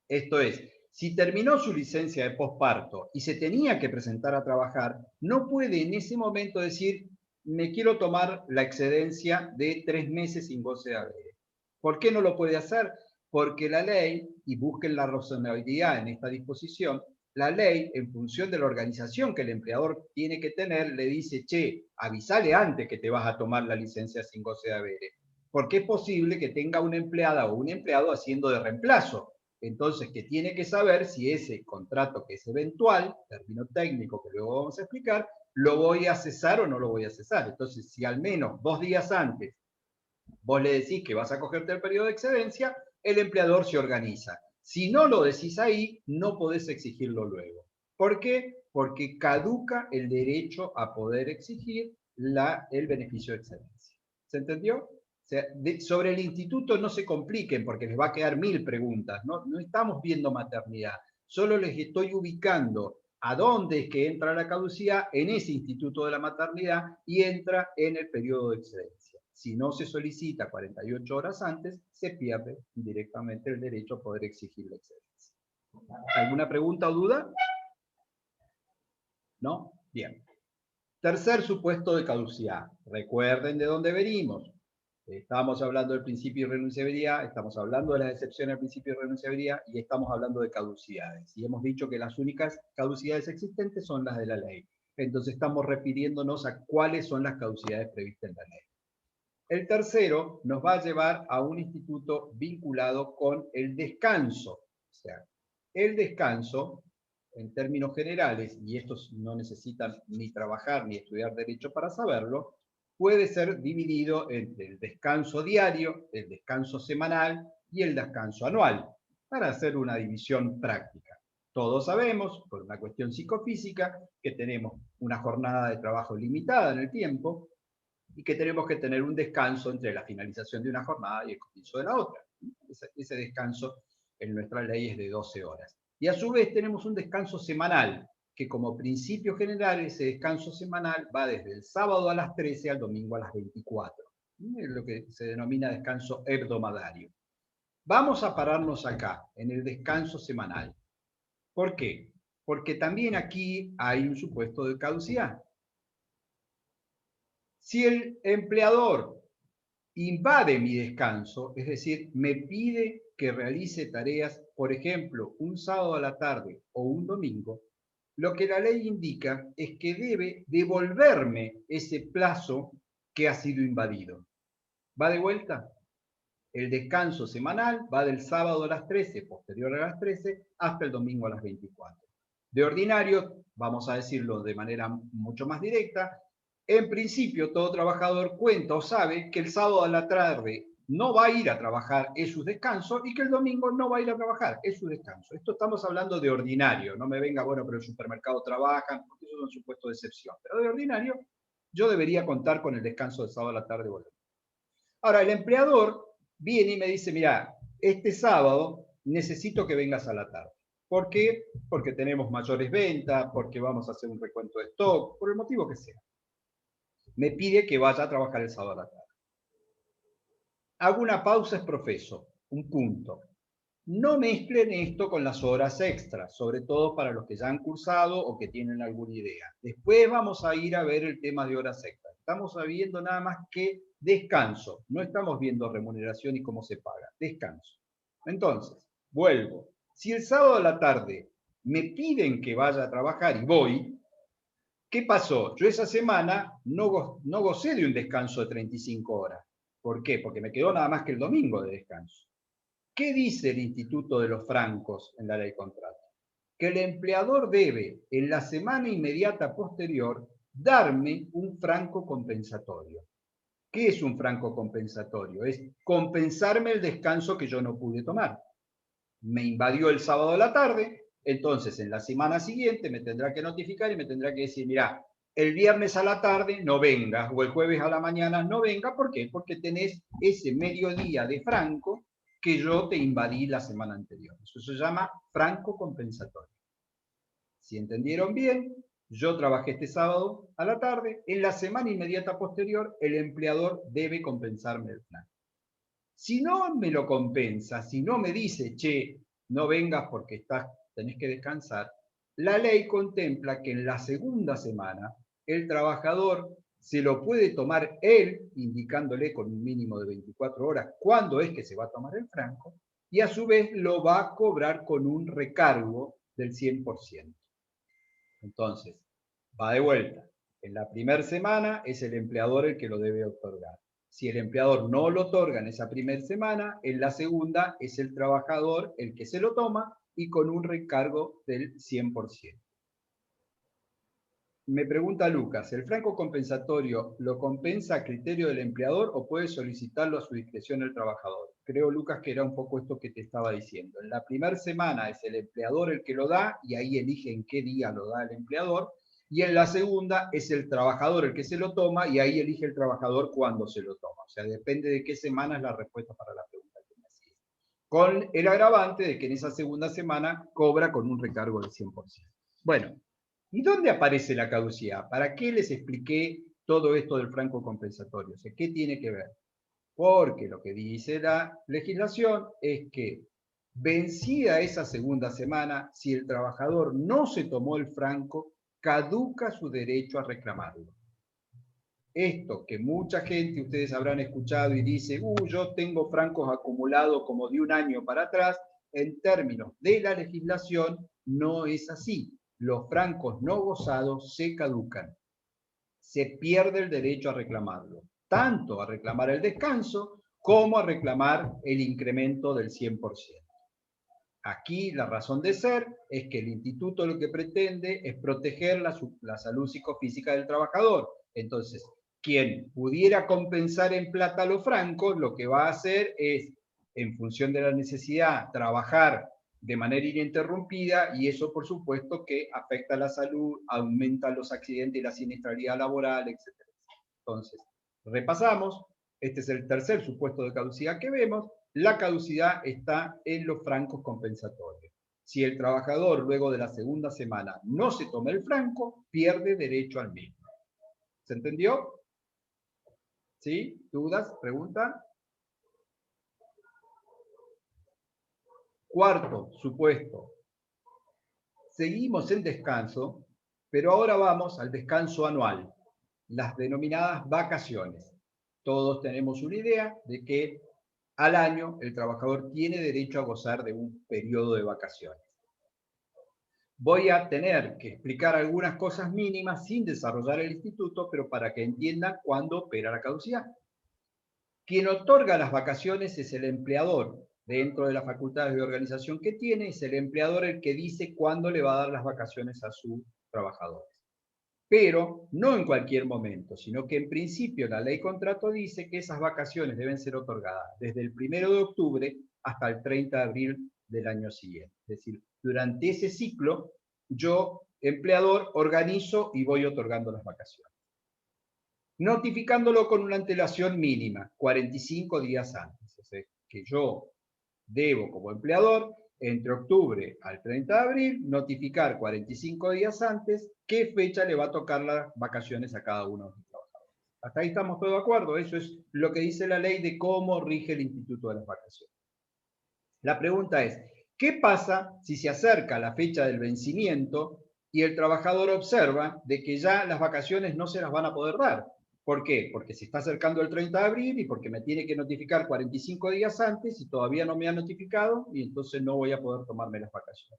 Esto es, si terminó su licencia de posparto y se tenía que presentar a trabajar, no puede en ese momento decir, me quiero tomar la excedencia de 3 meses sin goce de haberes. ¿Por qué no lo puede hacer? Porque la ley, y busquen la razonabilidad en esta disposición, la ley, en función de la organización que el empleador tiene que tener, le dice, che, avísale antes que te vas a tomar la licencia sin goce de haberes. Porque es posible que tenga una empleada o un empleado haciendo de reemplazo. Entonces, que tiene que saber si ese contrato que es eventual, término técnico que luego vamos a explicar, lo voy a cesar o no lo voy a cesar. Entonces, si al menos 2 días antes vos le decís que vas a cogerte el periodo de excedencia, el empleador se organiza. Si no lo decís ahí, no podés exigirlo luego. ¿Por qué? Porque caduca el derecho a poder exigir el beneficio de excedencia. ¿Se entendió? O sea, sobre el instituto no se compliquen porque les va a quedar 1000 preguntas. No estamos viendo maternidad. Solo les estoy ubicando a dónde es que entra la caducidad en ese instituto de la maternidad y entra en el periodo de excedencia. Si no se solicita 48 horas antes, se pierde directamente el derecho a poder exigir la excedencia. ¿Alguna pregunta o duda? ¿No? Bien. Tercer supuesto de caducidad. Recuerden de dónde venimos. Estamos hablando del principio de irrenunciabilidad, estamos hablando de las excepciones al principio de irrenunciabilidad y estamos hablando de caducidades. Y hemos dicho que las únicas caducidades existentes son las de la ley. Entonces estamos refiriéndonos a cuáles son las caducidades previstas en la ley. El tercero nos va a llevar a un instituto vinculado con el descanso. O sea, el descanso, en términos generales, y estos no necesitan ni trabajar ni estudiar derecho para saberlo, puede ser dividido entre el descanso diario, el descanso semanal y el descanso anual, para hacer una división práctica. Todos sabemos, por una cuestión psicofísica, que tenemos una jornada de trabajo limitada en el tiempo, y que tenemos que tener un descanso entre la finalización de una jornada y el comienzo de la otra. Ese descanso en nuestra ley es de 12 horas. Y a su vez tenemos un descanso semanal, que como principio general ese descanso semanal va desde el sábado a las 13 al domingo a las 24. Es lo que se denomina descanso hebdomadario. Vamos a pararnos acá, en el descanso semanal. ¿Por qué? Porque también aquí hay un supuesto de caducidad. Si el empleador invade mi descanso, es decir, me pide que realice tareas, por ejemplo, un sábado a la tarde o un domingo, lo que la ley indica es que debe devolverme ese plazo que ha sido invadido. ¿Va de vuelta? El descanso semanal va del sábado a las 13, posterior a las 13, hasta el domingo a las 24. De ordinario, vamos a decirlo de manera mucho más directa, en principio todo trabajador cuenta o sabe que el sábado a la tarde no va a ir a trabajar, es su descanso, y que el domingo no va a ir a trabajar, es su descanso. Esto estamos hablando de ordinario, no me venga, bueno, pero el supermercado trabajan, porque eso es un supuesto de excepción. Pero de ordinario, yo debería contar con el descanso del sábado a la tarde. Ahora, el empleador viene y me dice, mira, este sábado necesito que vengas a la tarde. ¿Por qué? Porque tenemos mayores ventas, porque vamos a hacer un recuento de stock, por el motivo que sea. Me pide que vaya a trabajar el sábado a la tarde. Hago una pausa, es profeso, un punto. No mezclen esto con las horas extras, sobre todo para los que ya han cursado o que tienen alguna idea. Después vamos a ir a ver el tema de horas extras. Estamos viendo nada más que descanso. No estamos viendo remuneración y cómo se paga. Descanso. Entonces, vuelvo. Si el sábado a la tarde me piden que vaya a trabajar y voy, ¿qué pasó? Yo esa semana no gocé de un descanso de 35 horas. ¿Por qué? Porque me quedó nada más que el domingo de descanso. ¿Qué dice el Instituto de los Francos en la ley contrato? Que el empleador debe, en la semana inmediata posterior, darme un franco compensatorio. ¿Qué es un franco compensatorio? Es compensarme el descanso que yo no pude tomar. Me invadió el sábado a la tarde, entonces en la semana siguiente me tendrá que notificar y me tendrá que decir, mira, el viernes a la tarde no vengas, o el jueves a la mañana no venga. ¿Por qué? Porque tenés ese mediodía de franco que yo te invadí la semana anterior. Eso se llama franco compensatorio. Si entendieron bien, yo trabajé este sábado a la tarde, en la semana inmediata posterior, el empleador debe compensarme el franco. Si no me lo compensa, si no me dice, che, no vengas porque tenés que descansar, la ley contempla que en la segunda semana el trabajador se lo puede tomar él, indicándole con un mínimo de 24 horas cuándo es que se va a tomar el franco, y a su vez lo va a cobrar con un recargo del 100%. Entonces, va de vuelta. En la primera semana es el empleador el que lo debe otorgar. Si el empleador no lo otorga en esa primera semana, en la segunda es el trabajador el que se lo toma y con un recargo del 100%. Me pregunta Lucas, ¿el franco compensatorio lo compensa a criterio del empleador o puede solicitarlo a su discreción el trabajador? Creo, Lucas, que era un poco esto que te estaba diciendo. En la primera semana es el empleador el que lo da y ahí elige en qué día lo da el empleador. Y en la segunda es el trabajador el que se lo toma y ahí elige el trabajador cuándo se lo toma. O sea, depende de qué semana es la respuesta para la pregunta que me hacía. Con el agravante de que en esa segunda semana cobra con un recargo del 100%. Bueno, ¿y dónde aparece la caducidad? ¿Para qué les expliqué todo esto del franco compensatorio? O sea, ¿qué tiene que ver? Porque lo que dice la legislación es que vencida esa segunda semana, si el trabajador no se tomó el franco, caduca su derecho a reclamarlo. Esto que mucha gente, ustedes habrán escuchado y dice, yo tengo francos acumulados como de un año para atrás, en términos de la legislación no es así. Los francos no gozados se caducan. Se pierde el derecho a reclamarlo, tanto a reclamar el descanso como a reclamar el incremento del 100%. Aquí la razón de ser es que el instituto lo que pretende es proteger la salud psicofísica del trabajador. Entonces, quien pudiera compensar en plata a los francos, lo que va a hacer es, en función de la necesidad, trabajar de manera ininterrumpida y eso, por supuesto, que afecta a la salud, aumenta los accidentes y la siniestralidad laboral, etc. Entonces, repasamos. Este es el tercer supuesto de caducidad que vemos. La caducidad está en los francos compensatorios. Si el trabajador luego de la segunda semana no se toma el franco, pierde derecho al mismo. ¿Se entendió? ¿Sí? ¿Dudas? ¿Pregunta? Cuarto supuesto. Seguimos en descanso, pero ahora vamos al descanso anual, las denominadas vacaciones. Todos tenemos una idea de que al año el trabajador tiene derecho a gozar de un periodo de vacaciones. Voy a tener que explicar algunas cosas mínimas sin desarrollar el instituto, pero para que entiendan cuándo opera la caducidad. Quien otorga las vacaciones es el empleador. Dentro de las facultades de organización que tiene, es el empleador el que dice cuándo le va a dar las vacaciones a sus trabajadores. Pero no en cualquier momento, sino que en principio la ley contrato dice que esas vacaciones deben ser otorgadas desde el 1 de octubre hasta el 30 de abril del año siguiente. Es decir, durante ese ciclo, yo, empleador, organizo y voy otorgando las vacaciones. Notificándolo con una antelación mínima, 45 días antes. O sea, que yo debo como empleador, entre octubre al 30 de abril, notificar 45 días antes qué fecha le va a tocar las vacaciones a cada uno de los trabajadores. Hasta ahí estamos todos de acuerdo. Eso es lo que dice la ley de cómo rige el Instituto de las Vacaciones. La pregunta es, ¿qué pasa si se acerca la fecha del vencimiento y el trabajador observa de que ya las vacaciones no se las van a poder dar? ¿Por qué? Porque se está acercando el 30 de abril y porque me tiene que notificar 45 días antes y todavía no me ha notificado y entonces no voy a poder tomarme las vacaciones.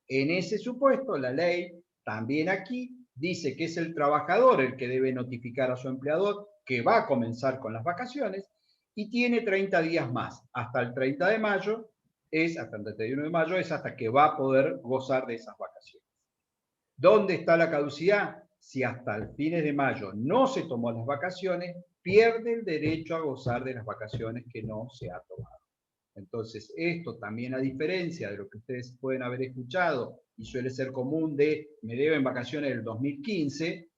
En ese supuesto, la ley también aquí dice que es el trabajador el que debe notificar a su empleador que va a comenzar con las vacaciones y tiene 30 días más. Hasta el 30 de mayo, hasta el 31 de mayo, es hasta que va a poder gozar de esas vacaciones. ¿Dónde está la caducidad? Si hasta el fines de mayo no se tomó las vacaciones, pierde el derecho a gozar de las vacaciones que no se ha tomado. Entonces, esto también, a diferencia de lo que ustedes pueden haber escuchado y suele ser común de me deben vacaciones del 2015,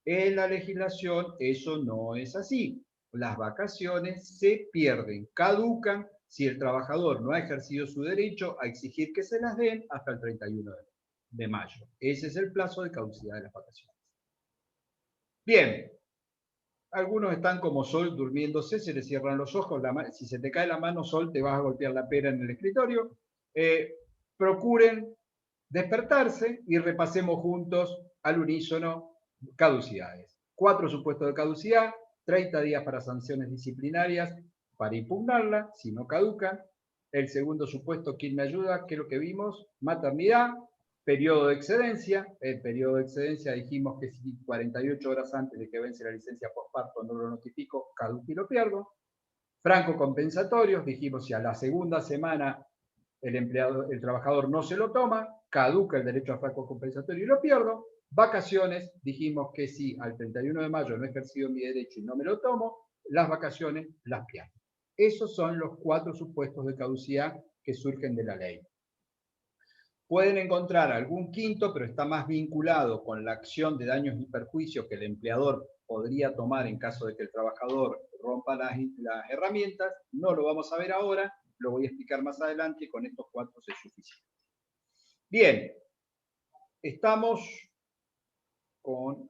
en la legislación eso no es así. Las vacaciones se pierden, caducan si el trabajador no ha ejercido su derecho a exigir que se las den hasta el 31 de mayo. Ese es el plazo de caducidad de las vacaciones. Bien, Algunos están como Sol durmiéndose, se les cierran los ojos, si se te cae la mano, Sol, te vas a golpear la pera en el escritorio. Procuren despertarse y repasemos juntos al unísono caducidades. 4 supuestos de caducidad, 30 días para sanciones disciplinarias para impugnarla, si no caducan. El segundo supuesto, ¿quién me ayuda? ¿Qué es lo que vimos? Maternidad, periodo de excedencia. El periodo de excedencia dijimos que si 48 horas antes de que vence la licencia posparto no lo notifico, caduco y lo pierdo. Franco compensatorios, dijimos si a la segunda semana el trabajador no se lo toma, caduca el derecho a franco compensatorio y lo pierdo. Vacaciones, dijimos que si al 31 de mayo no he ejercido mi derecho y no me lo tomo, las vacaciones las pierdo. Esos son los 4 supuestos de caducidad que surgen de la ley. Pueden encontrar algún quinto, pero está más vinculado con la acción de daños y perjuicios que el empleador podría tomar en caso de que el trabajador rompa las herramientas. No lo vamos a ver ahora, lo voy a explicar más adelante, y con estos 4 es suficiente. Bien, estamos con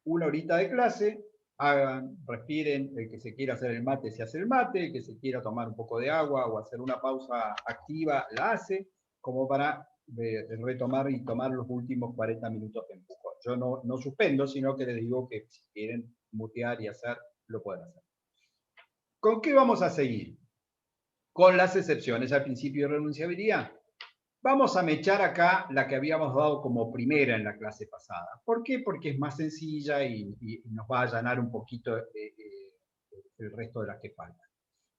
1 horita de clase. Hagan, respiren, el que se quiera hacer el mate se hace el mate, el que se quiera tomar un poco de agua o hacer una pausa activa la hace, como para retomar y tomar los últimos 40 minutos de empujón. Yo no suspendo, sino que les digo que si quieren mutear y hacer, lo pueden hacer. ¿Con qué vamos a seguir? Con las excepciones al principio de renunciabilidad. Vamos a mechar acá la que habíamos dado como primera en la clase pasada. ¿Por qué? Porque es más sencilla y nos va a allanar un poquito el resto de las que faltan.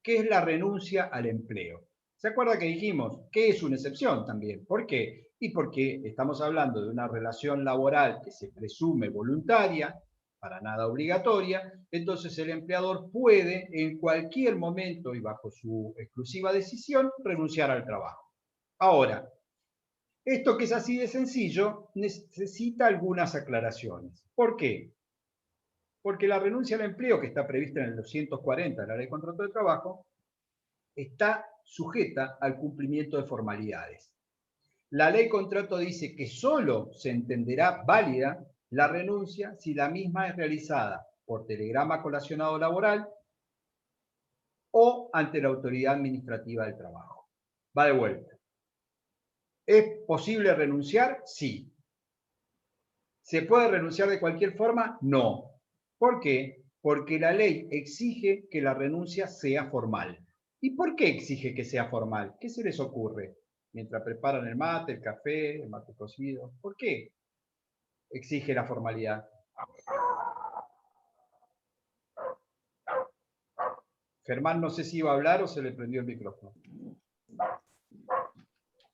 ¿Qué es la renuncia al empleo? ¿Se acuerda que dijimos que es una excepción también? ¿Por qué? Y porque estamos hablando de una relación laboral que se presume voluntaria, para nada obligatoria, entonces el empleador puede en cualquier momento y bajo su exclusiva decisión renunciar al trabajo. Ahora, esto que es así de sencillo necesita algunas aclaraciones. ¿Por qué? Porque la renuncia al empleo que está prevista en el 240 de la Ley de Contrato de Trabajo está sujeta al cumplimiento de formalidades. La Ley de Contrato dice que solo se entenderá válida la renuncia si la misma es realizada por telegrama colacionado laboral o ante la autoridad administrativa del trabajo. Va de vuelta. ¿Es posible renunciar? Sí. ¿Se puede renunciar de cualquier forma? No. ¿Por qué? Porque la ley exige que la renuncia sea formal. ¿Y por qué exige que sea formal? ¿Qué se les ocurre? Mientras preparan el mate, el café, el mate cocido. ¿Por qué exige la formalidad? Germán, no sé si iba a hablar o se le prendió el micrófono.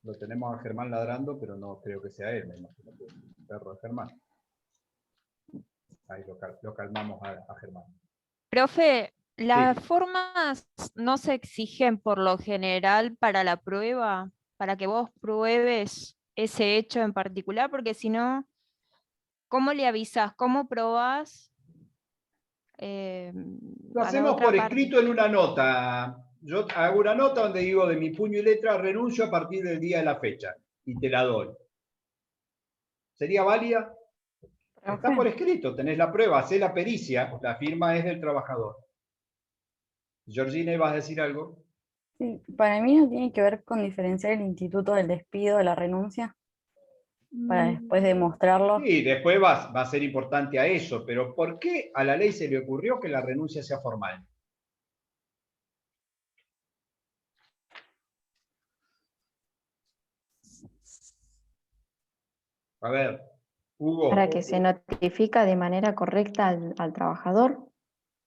Lo tenemos a Germán ladrando, pero no creo que sea él, me imagino que es el perro de Germán. Ahí lo calmamos a Germán. Profe, ¿las Sí. formas no se exigen por lo general para la prueba? Para que vos pruebes ese hecho en particular, porque si no, ¿cómo le avisas? ¿Cómo probás? Lo A la hacemos otra por parte. escrito en una nota. Yo hago una nota donde digo de mi puño y letra renuncio a partir del día de la fecha y te la doy. ¿Sería válida? Está por escrito, tenés la prueba, hacés la pericia, la firma es del trabajador. Georgina, ¿vas a decir algo? Sí, para mí no tiene que ver con diferenciar el instituto del despido de la renuncia, para después demostrarlo. Sí, después va a ser importante a eso, pero ¿por qué a la ley se le ocurrió que la renuncia sea formal? A ver, Hugo. Para que se notifica de manera correcta al trabajador.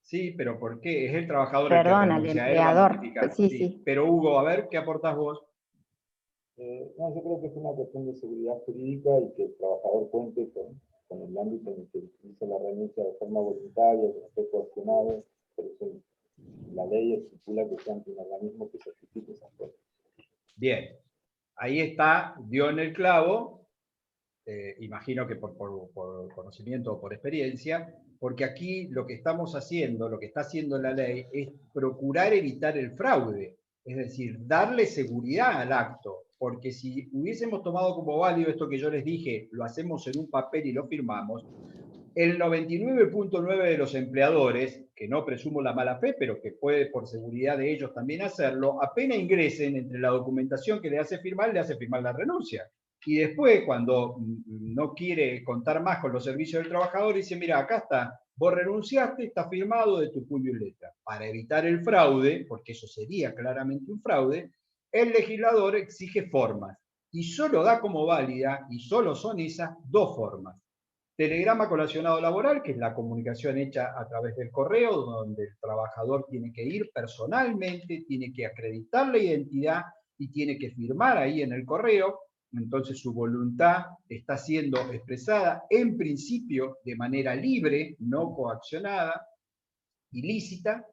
Sí, pero ¿por qué? Es el trabajador el que Perdón, al renuncia, él va a empleador. notificar. Sí, sí. Pero Hugo, a ver, ¿qué aportás vos? No, yo creo que es una cuestión de seguridad jurídica y que el trabajador cuente con el ámbito en el que utiliza la renuncia de forma voluntaria, que no esté coaccionado. Por eso la ley estipula que sea ante un organismo que certifique esas cosas. Bien, ahí está, dio en el clavo, imagino que por conocimiento o por experiencia, porque aquí lo que estamos haciendo, lo que está haciendo la ley, es procurar evitar el fraude, es decir, darle seguridad al acto, porque si hubiésemos tomado como válido esto que yo les dije, lo hacemos en un papel y lo firmamos, el 99.9 de los empleadores, que no presumo la mala fe, pero que puede por seguridad de ellos también hacerlo, apenas ingresen entre la documentación que le hace firmar la renuncia. Y después, cuando no quiere contar más con los servicios del trabajador, dice, mira, acá está, vos renunciaste, está firmado de tu puño y letra. Para evitar el fraude, porque eso sería claramente un fraude, el legislador exige formas y solo da como válida, y solo son esas dos formas. Telegrama colacionado laboral, que es la comunicación hecha a través del correo, donde el trabajador tiene que ir personalmente, tiene que acreditar la identidad y tiene que firmar ahí en el correo. Entonces su voluntad está siendo expresada en principio de manera libre, no coaccionada, ilícita.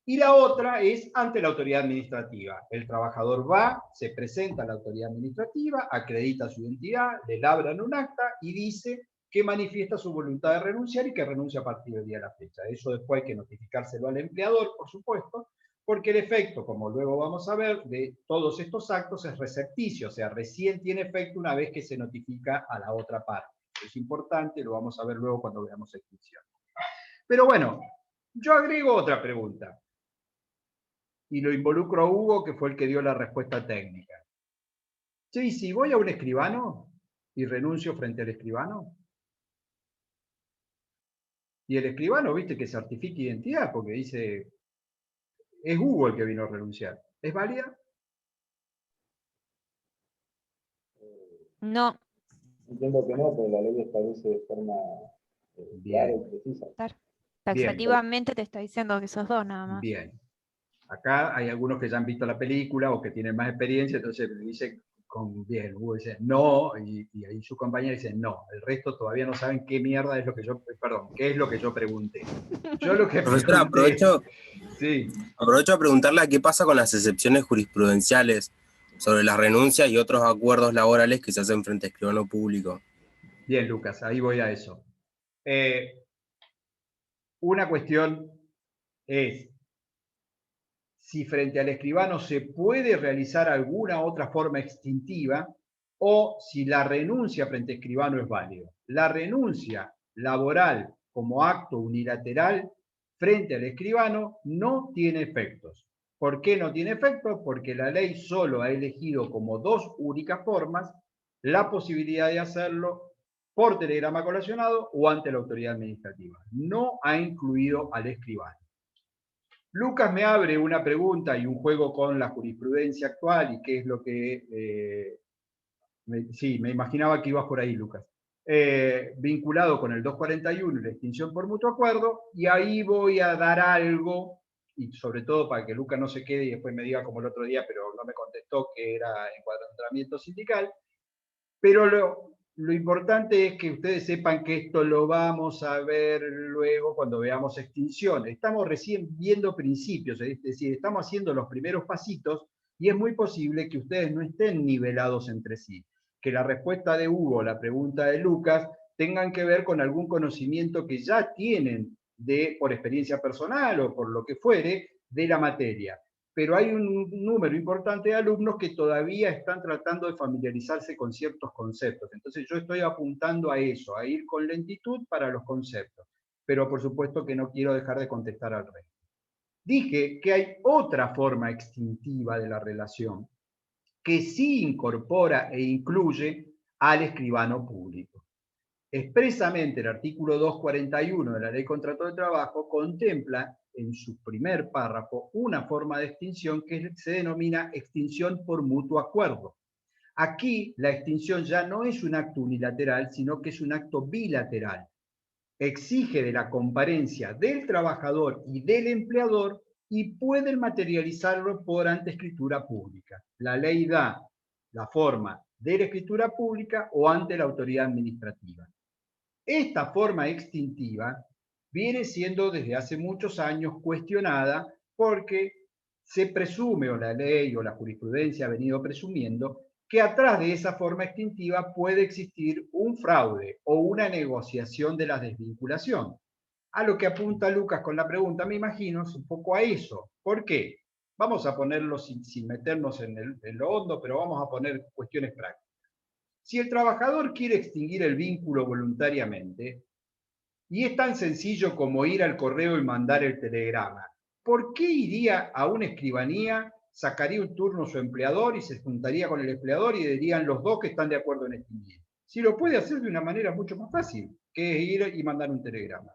Y la otra es ante la autoridad administrativa. El trabajador va, se presenta a la autoridad administrativa, acredita su identidad, le labran un acta y dice que manifiesta su voluntad de renunciar y que renuncia a partir del día de la fecha. Eso después hay que notificárselo al empleador, por supuesto, porque el efecto, como luego vamos a ver, de todos estos actos es recepticio, o sea, recién tiene efecto una vez que se notifica a la otra parte. Es importante, lo vamos a ver luego cuando veamos extinción. Pero bueno, yo agrego otra pregunta. Y lo involucro a Hugo, que fue el que dio la respuesta técnica. Sí, si voy a un escribano y renuncio frente al escribano, y el escribano, viste, que certifica identidad, porque dice, es Hugo el que vino a renunciar. ¿Es válida? No, Entiendo que no, pero la ley establece de forma clara y precisa. taxativamente te está diciendo que esos dos nada más. Bien. Acá hay algunos que ya han visto la película o que tienen más experiencia, entonces me dice bien, Hugo dice no, y ahí su compañera dice no. El resto todavía no saben qué mierda es lo que yo, qué es lo que yo pregunté. Yo lo que Profesora, sí. aprovecho a preguntarle qué pasa con las excepciones jurisprudenciales sobre las renuncias y otros acuerdos laborales que se hacen frente a escribano público. Bien, Lucas, ahí voy a eso. Una cuestión es si frente al escribano se puede realizar alguna otra forma extintiva o si la renuncia frente al escribano es válida. La renuncia laboral como acto unilateral frente al escribano no tiene efectos. ¿Por qué no tiene efectos? Porque la ley solo ha elegido como dos únicas formas la posibilidad de hacerlo por telegrama colacionado o ante la autoridad administrativa. No ha incluido al escribano. Lucas me abre una pregunta y un juego con la jurisprudencia actual y qué es lo que... sí, me imaginaba que ibas por ahí, Lucas. Vinculado con el 241 y la extinción por mutuo acuerdo, y ahí voy a dar algo, y sobre todo para que Lucas no se quede y después me diga como el otro día, pero no me contestó que era encuadramiento sindical, pero lo importante es que ustedes sepan que esto lo vamos a ver luego cuando veamos extinción. Estamos recién viendo principios, es decir, estamos haciendo los primeros pasitos y es muy posible que ustedes no estén nivelados entre sí. Que la respuesta de Hugo, la pregunta de Lucas, tengan que ver con algún conocimiento que ya tienen por experiencia personal o por lo que fuere, de la materia. Pero hay un número importante de alumnos que todavía están tratando de familiarizarse con ciertos conceptos. Entonces yo estoy apuntando a eso, a ir con lentitud para los conceptos. Pero por supuesto que no quiero dejar de contestar al resto. Dije que hay otra forma extintiva de la relación que sí incorpora e incluye al escribano público. Expresamente el artículo 241 de la Ley de Contrato de Trabajo contempla en su primer párrafo una forma de extinción que se denomina extinción por mutuo acuerdo. Aquí la extinción ya no es un acto unilateral, sino que es un acto bilateral. Exige de la comparencia del trabajador y del empleador y pueden materializarlo por anteescritura pública. La ley da la forma de la escritura pública o ante la autoridad administrativa. Esta forma extintiva viene siendo desde hace muchos años cuestionada porque se presume, o la ley o la jurisprudencia ha venido presumiendo, que atrás de esa forma extintiva puede existir un fraude o una negociación de la desvinculación. A lo que apunta Lucas con la pregunta, me imagino, es un poco a eso. ¿Por qué? Vamos a ponerlo sin meternos en lo hondo, pero vamos a poner cuestiones prácticas. Si el trabajador quiere extinguir el vínculo voluntariamente Y es tan sencillo como ir al correo y mandar el telegrama. ¿Por qué iría a una escribanía, sacaría un turno su empleador y se juntaría con el empleador y dirían los dos que están de acuerdo en extinguir? Si lo puede hacer de una manera mucho más fácil, que es ir y mandar un telegrama.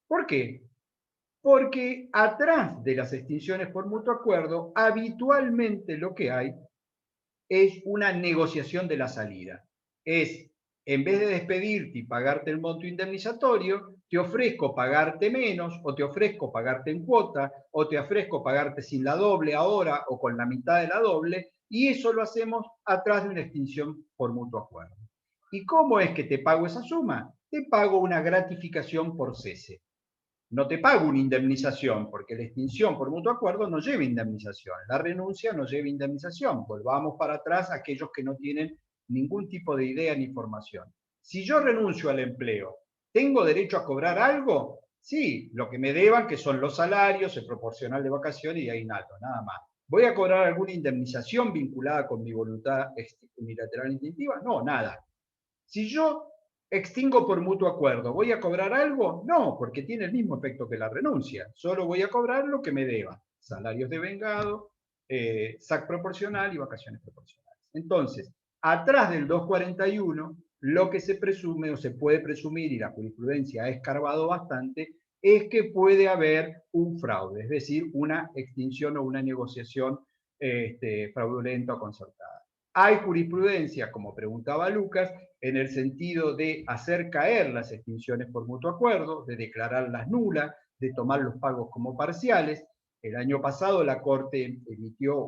¿Por qué? Porque atrás de las extinciones por mutuo acuerdo, habitualmente lo que hay es una negociación de la salida. Es, en vez de despedirte y pagarte el monto indemnizatorio, te ofrezco pagarte menos, o te ofrezco pagarte en cuota, o te ofrezco pagarte sin la doble ahora, o con la mitad de la doble, y eso lo hacemos atrás de una extinción por mutuo acuerdo. ¿Y cómo es que te pago esa suma? Te pago una gratificación por cese. No te pago una indemnización, porque la extinción por mutuo acuerdo no lleva indemnización. La renuncia no lleva indemnización. Volvamos para atrás a aquellos que no tienen ningún tipo de idea ni formación. Si yo renuncio al empleo, ¿tengo derecho a cobrar algo? Sí, lo que me deban, que son los salarios, el proporcional de vacaciones y aguinaldo, nada más. ¿Voy a cobrar alguna indemnización vinculada con mi voluntad unilateral instintiva? No, nada. Si yo extingo por mutuo acuerdo, ¿voy a cobrar algo? No, porque tiene el mismo efecto que la renuncia. Solo voy a cobrar lo que me deban. Salarios devengado, SAC proporcional y vacaciones proporcionales. Entonces, atrás del 241, lo que se presume o se puede presumir, y la jurisprudencia ha escarbado bastante, es que puede haber un fraude, es decir, una extinción o una negociación fraudulenta o concertada. Hay jurisprudencia, como preguntaba Lucas, en el sentido de hacer caer las extinciones por mutuo acuerdo, de declararlas nulas, de tomar los pagos como parciales. El año pasado la Corte emitió,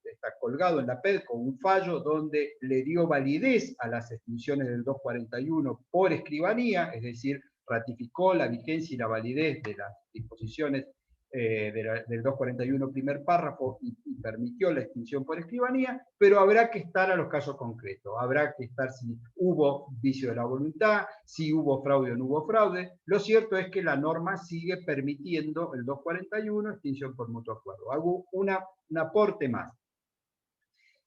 está colgado en la PEDCO, un fallo donde le dio validez a las extinciones del 241 por escribanía, es decir, ratificó la vigencia y la validez de las disposiciones del 241 primer párrafo y permitió la extinción por escribanía, pero habrá que estar a los casos concretos, habrá que estar si hubo vicio de la voluntad, si hubo fraude o no hubo fraude. Lo cierto es que la norma sigue permitiendo el 241, extinción por mutuo acuerdo. Hago un aporte más.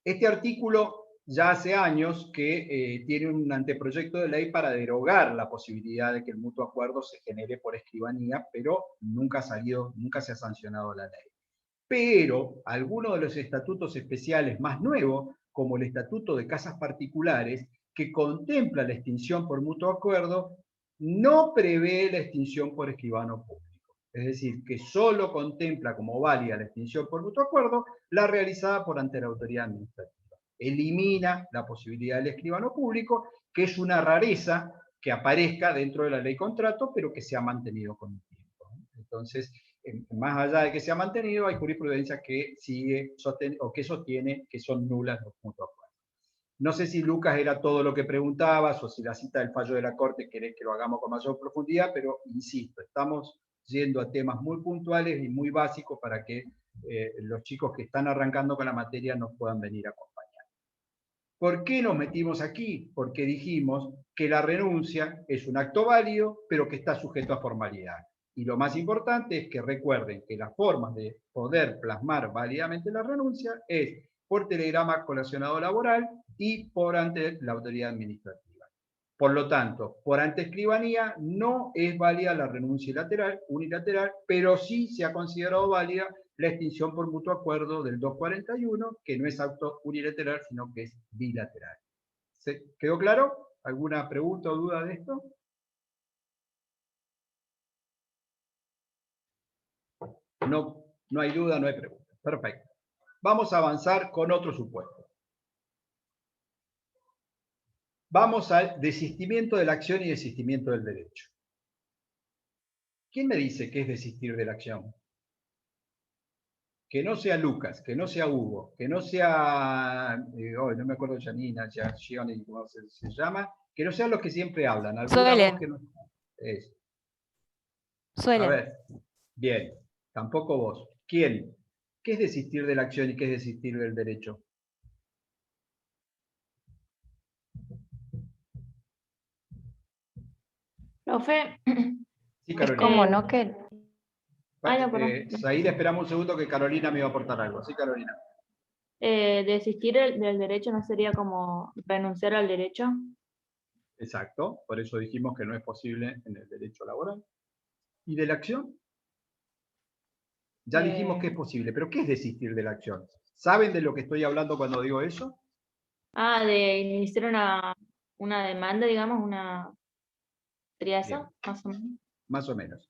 Este artículo ya hace años que tiene un anteproyecto de ley para derogar la posibilidad de que el mutuo acuerdo se genere por escribanía, pero nunca se ha sancionado la ley. Pero algunos de los estatutos especiales más nuevos, como el Estatuto de Casas Particulares, que contempla la extinción por mutuo acuerdo, no prevé la extinción por escribano público. Es decir, que solo contempla como válida la extinción por mutuo acuerdo la realizada por ante la autoridad administrativa. Elimina la posibilidad del escribano público, que es una rareza que aparezca dentro de la ley contrato, pero que se ha mantenido con el tiempo. Entonces, más allá de que se ha mantenido, hay jurisprudencia que sigue o que sostiene que son nulas los mutuos acuerdos. No sé si Lucas era todo lo que preguntabas o si la cita del fallo de la Corte querés que lo hagamos con mayor profundidad, pero insisto, estamos yendo a temas muy puntuales y muy básicos para que los chicos que están arrancando con la materia nos puedan venir a acompañar. ¿Por qué nos metimos aquí? Porque dijimos que la renuncia es un acto válido, pero que está sujeto a formalidad. Y lo más importante es que recuerden que las formas de poder plasmar válidamente la renuncia es por telegrama colacionado laboral y por ante la autoridad administrativa. Por lo tanto, por ante escribanía no es válida la renuncia unilateral, pero sí se ha considerado válida la extinción por mutuo acuerdo del 241, que no es acto unilateral, sino que es bilateral. ¿Quedó claro? ¿Alguna pregunta o duda de esto? No hay duda, no hay pregunta. Perfecto. Vamos a avanzar con otro supuesto. Vamos al desistimiento de la acción y desistimiento del derecho. ¿Quién me dice qué es desistir de la acción? Que no sea Lucas, que no sea Hugo, que no sea, no me acuerdo, Janina, Gianni, ¿cómo se llama? Que no sean los que siempre hablan. Suelen. Que no, Suelen. A ver, bien, tampoco vos. ¿Quién? ¿Qué es desistir de la acción y qué es desistir del derecho? Profe, Sí, Es Carolina. como no que no, perdón. Ahí le esperamos un segundo que Carolina me iba a aportar algo. Sí, Carolina. Desistir del derecho no sería como renunciar al derecho. Exacto, por eso dijimos que no es posible en el derecho laboral. ¿Y de la acción? Ya dijimos que es posible, pero ¿qué es desistir de la acción? ¿Saben de lo que estoy hablando cuando digo eso? De iniciar una demanda, digamos, ¿sería Bien, eso? Más o menos. más o menos.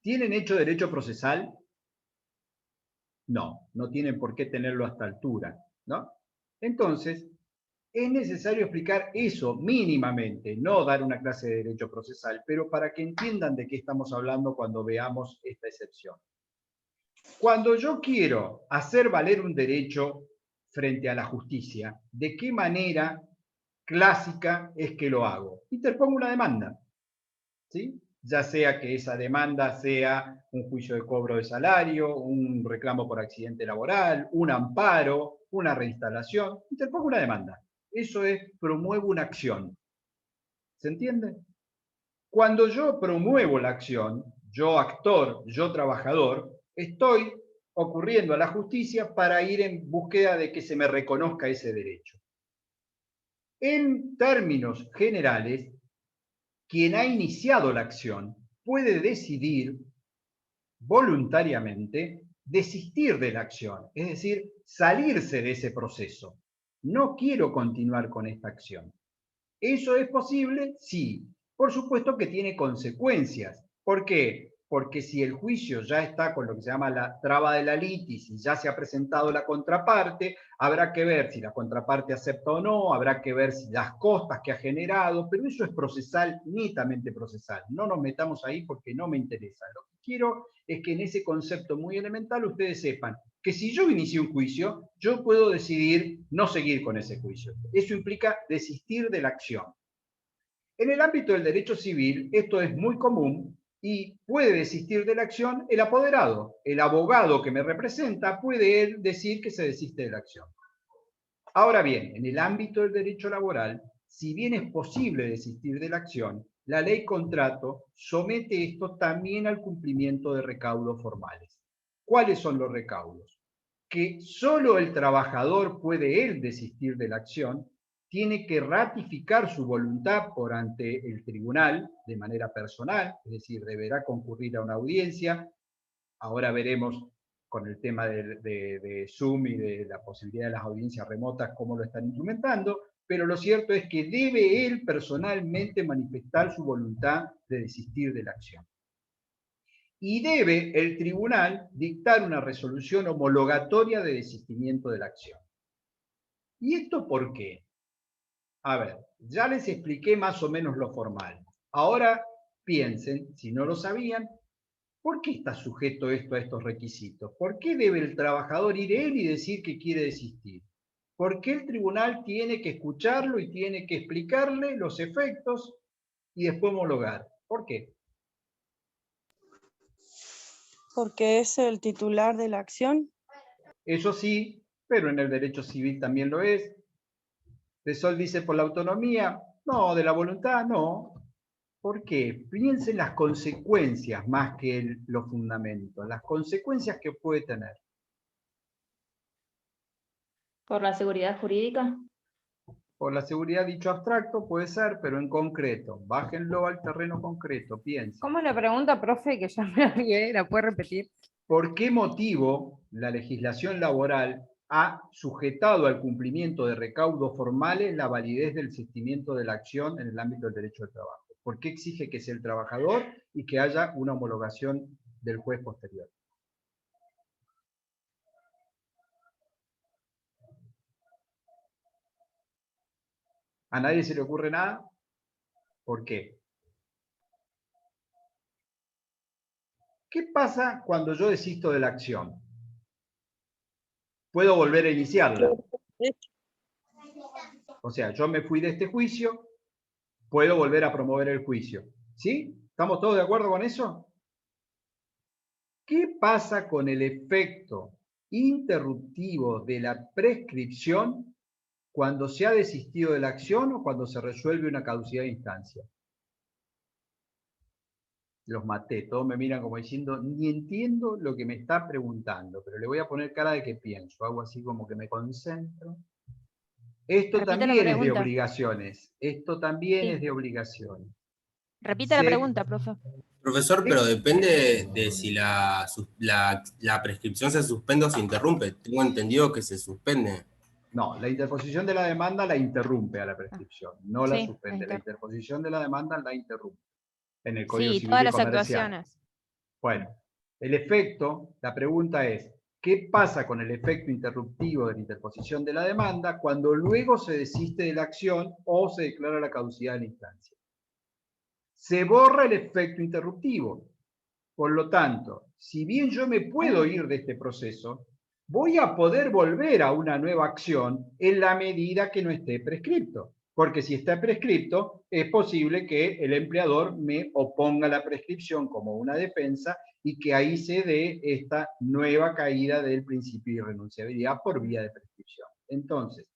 ¿Tienen hecho derecho procesal? No, no tienen por qué tenerlo a esta altura, ¿no? Entonces, es necesario explicar eso mínimamente, no dar una clase de derecho procesal, pero para que entiendan de qué estamos hablando cuando veamos esta excepción. Cuando yo quiero hacer valer un derecho frente a la justicia, ¿de qué manera clásica es que lo hago? Interpongo una demanda, ¿sí? Ya sea que esa demanda sea un juicio de cobro de salario, un reclamo por accidente laboral, un amparo, una reinstalación, interpongo una demanda. Eso es, promuevo una acción. ¿Se entiende? Cuando yo promuevo la acción, yo actor, yo trabajador, estoy ocurriendo a la justicia para ir en búsqueda de que se me reconozca ese derecho. En términos generales, quien ha iniciado la acción puede decidir voluntariamente desistir de la acción, es decir, salirse de ese proceso. No quiero continuar con esta acción. ¿Eso es posible? Sí. Por supuesto que tiene consecuencias. ¿Por qué? Porque si el juicio ya está con lo que se llama la traba de la litis y ya se ha presentado la contraparte, habrá que ver si la contraparte acepta o no, habrá que ver si las costas que ha generado, pero eso es procesal, netamente procesal. No nos metamos ahí porque no me interesa. Lo que quiero es que en ese concepto muy elemental ustedes sepan que si yo inicié un juicio, yo puedo decidir no seguir con ese juicio. Eso implica desistir de la acción. En el ámbito del derecho civil, esto es muy común y puede desistir de la acción el apoderado. El abogado que me representa puede él decir que se desiste de la acción. Ahora bien, en el ámbito del derecho laboral, si bien es posible desistir de la acción, la ley contrato somete esto también al cumplimiento de recaudos formales. ¿Cuáles son los recaudos? Que solo el trabajador puede él desistir de la acción, tiene que ratificar su voluntad por ante el tribunal de manera personal, es decir, deberá concurrir a una audiencia. Ahora veremos con el tema de Zoom y de la posibilidad de las audiencias remotas cómo lo están implementando, pero lo cierto es que debe él personalmente manifestar su voluntad de desistir de la acción. Y debe el tribunal dictar una resolución homologatoria de desistimiento de la acción. ¿Y esto por qué? A ver, ya les expliqué más o menos lo formal. Ahora piensen, si no lo sabían, ¿por qué está sujeto esto a estos requisitos? ¿Por qué debe el trabajador ir él y decir que quiere desistir? ¿Por qué el tribunal tiene que escucharlo y tiene que explicarle los efectos y después homologar? ¿Por qué? Porque es el titular de la acción. Eso sí, pero en el derecho civil también lo es. De Sol dice por la autonomía, no, de la voluntad no. ¿Por qué? Piensen las consecuencias más que los fundamentos, las consecuencias que puede tener. ¿Por la seguridad jurídica? Por la seguridad dicho abstracto puede ser, pero en concreto. Bájenlo al terreno concreto, piensen. ¿Cómo la pregunta, profe, que ya me olvidé? ¿La puede repetir? ¿Por qué motivo la legislación laboral ha sujetado al cumplimiento de recaudos formales la validez del desistimiento de la acción en el ámbito del derecho del trabajo? ¿Por qué exige que sea el trabajador y que haya una homologación del juez posterior? ¿A nadie se le ocurre nada? ¿Por qué? ¿Qué pasa cuando yo desisto de la acción? Puedo volver a iniciarla. O sea, yo me fui de este juicio, puedo volver a promover el juicio. ¿Sí? ¿Estamos todos de acuerdo con eso? ¿Qué pasa con el efecto interruptivo de la prescripción cuando se ha desistido de la acción o cuando se resuelve una caducidad de instancia? Los maté, todos me miran como diciendo, ni entiendo lo que me está preguntando, pero le voy a poner cara de que pienso, hago así como que me concentro. Esto Repita la también es de pregunta. obligaciones. Esto también Sí. es de obligaciones. Repita la Se- pregunta, profe. Profesor, pero depende de si la prescripción se suspende o se interrumpe. Tengo entendido que se suspende. No, la interposición de la demanda la interrumpe a la prescripción, no la Sí, suspende. La interposición de la demanda la interrumpe en el Código sí, Civil todas y las Comercial. actuaciones. Bueno, el efecto, la pregunta es, ¿qué pasa con el efecto interruptivo de la interposición de la demanda cuando luego se desiste de la acción o se declara la caducidad de la instancia? Se borra el efecto interruptivo. Por lo tanto, si bien yo me puedo ir de este proceso, voy a poder volver a una nueva acción en la medida que no esté prescripto. Porque si está prescripto, es posible que el empleador me oponga la prescripción como una defensa y que ahí se dé esta nueva caída del principio de irrenunciabilidad por vía de prescripción. Entonces,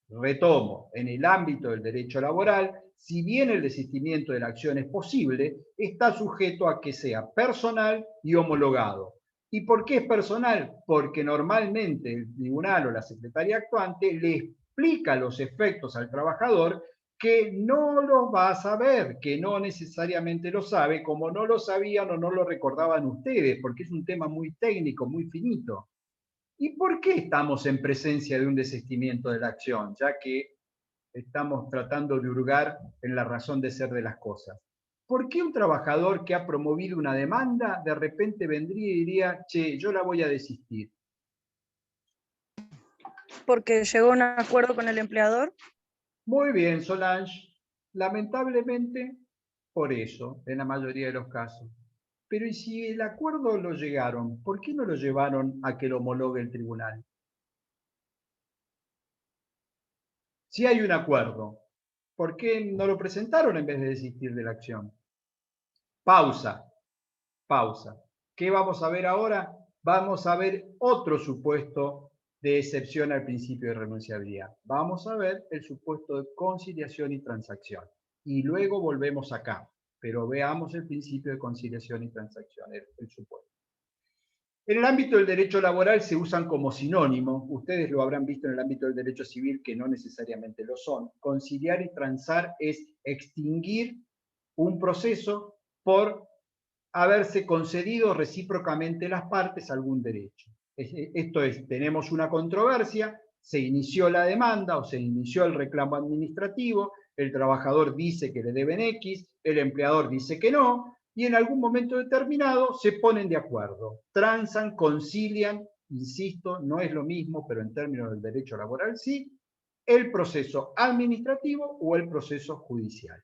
retomo, en el ámbito del derecho laboral, si bien el desistimiento de la acción es posible, está sujeto a que sea personal y homologado. ¿Y por qué es personal? Porque normalmente el tribunal o la secretaría actuante le explica los efectos al trabajador que no los va a saber, que no necesariamente lo sabe, como no lo sabían o no lo recordaban ustedes, porque es un tema muy técnico, muy finito. ¿Y por qué estamos en presencia de un desistimiento de la acción? Ya que estamos tratando de hurgar en la razón de ser de las cosas. ¿Por qué un trabajador que ha promovido una demanda de repente vendría y diría, che, yo la voy a desistir? Porque llegó a un acuerdo con el empleador. Muy bien, Solange. Lamentablemente, por eso, en la mayoría de los casos. Pero ¿y si el acuerdo lo llegaron? ¿Por qué no lo llevaron a que lo homologue el tribunal? Si hay un acuerdo, ¿por qué no lo presentaron en vez de desistir de la acción? Pausa, pausa. ¿Qué vamos a ver ahora? Vamos a ver otro supuesto de excepción al principio de renunciabilidad. Vamos a ver el supuesto de conciliación y transacción. Y luego volvemos acá, pero veamos el principio de conciliación y transacción, el supuesto. En el ámbito del derecho laboral se usan como sinónimo, ustedes lo habrán visto en el ámbito del derecho civil que no necesariamente lo son. Conciliar y transar es extinguir un proceso por haberse concedido recíprocamente las partes algún derecho. Esto es, tenemos una controversia, se inició la demanda o se inició el reclamo administrativo, el trabajador dice que le deben X, el empleador dice que no, y en algún momento determinado se ponen de acuerdo, transan, concilian, insisto, no es lo mismo, pero en términos del derecho laboral sí, el proceso administrativo o el proceso judicial.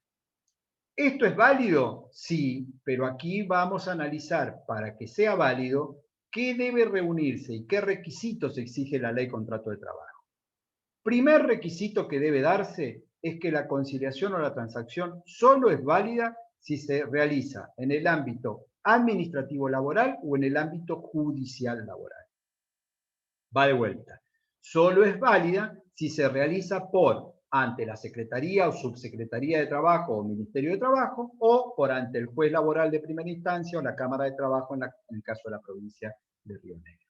¿Esto es válido? Sí, pero aquí vamos a analizar, para que sea válido, qué debe reunirse y qué requisitos exige la ley contrato de trabajo. Primer requisito que debe darse es que la conciliación o la transacción solo es válida si se realiza en el ámbito administrativo laboral o en el ámbito judicial laboral. Va de vuelta. Solo es válida si se realiza ante la Secretaría o Subsecretaría de Trabajo o Ministerio de Trabajo o por ante el juez laboral de primera instancia o la Cámara de Trabajo en el caso de la provincia de Río Negro.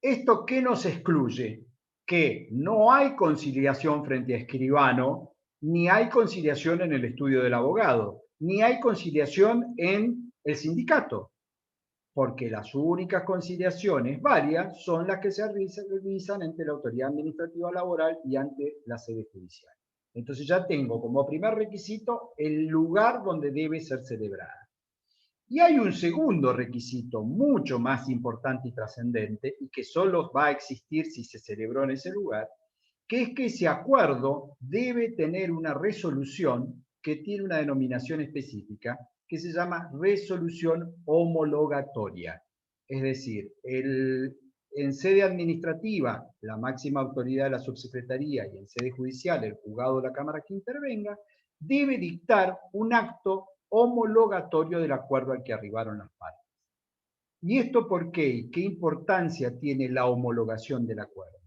¿Esto qué nos excluye? Que no hay conciliación frente a escribano, ni hay conciliación en el estudio del abogado, ni hay conciliación en el sindicato, porque las únicas conciliaciones válidas son las que se realizan ante la autoridad administrativa laboral y ante la sede judicial. Entonces ya tengo como primer requisito el lugar donde debe ser celebrada. Y hay un segundo requisito mucho más importante y trascendente, y que solo va a existir si se celebró en ese lugar, que es que ese acuerdo debe tener una resolución que tiene una denominación específica, que se llama resolución homologatoria. Es decir, en sede administrativa, la máxima autoridad de la subsecretaría, y en sede judicial, el juzgado o la Cámara que intervenga, debe dictar un acto homologatorio del acuerdo al que arribaron las partes. ¿Y esto por qué? ¿Y qué importancia tiene la homologación del acuerdo?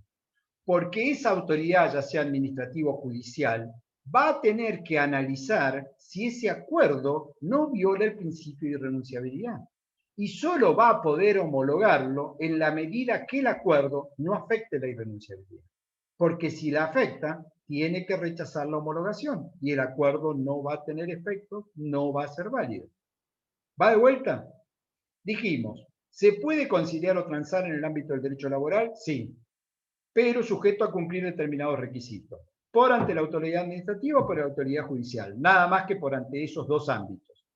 Porque esa autoridad, ya sea administrativa o judicial, va a tener que analizar si ese acuerdo no viola el principio de irrenunciabilidad. Y solo va a poder homologarlo en la medida que el acuerdo no afecte la irrenunciabilidad. Porque si la afecta, tiene que rechazar la homologación y el acuerdo no va a tener efecto, no va a ser válido. ¿Va de vuelta? Dijimos, ¿se puede conciliar o transar en el ámbito del derecho laboral? Sí, pero sujeto a cumplir determinados requisitos. Por ante la autoridad administrativa o por la autoridad judicial. Nada más que por ante esos dos ámbitos.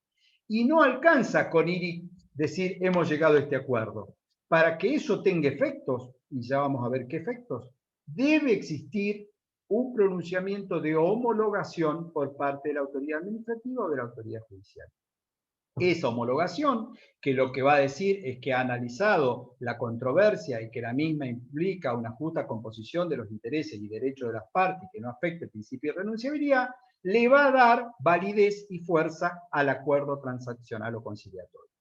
Y no alcanza con ir y decir, hemos llegado a este acuerdo. Para que eso tenga efectos, y ya vamos a ver qué efectos, debe existir un pronunciamiento de homologación por parte de la autoridad administrativa o de la autoridad judicial. Esa homologación, que lo que va a decir es que ha analizado la controversia y que la misma implica una justa composición de los intereses y derechos de las partes que no afecte el principio de renunciabilidad, le va a dar validez y fuerza al acuerdo transaccional o conciliatorio.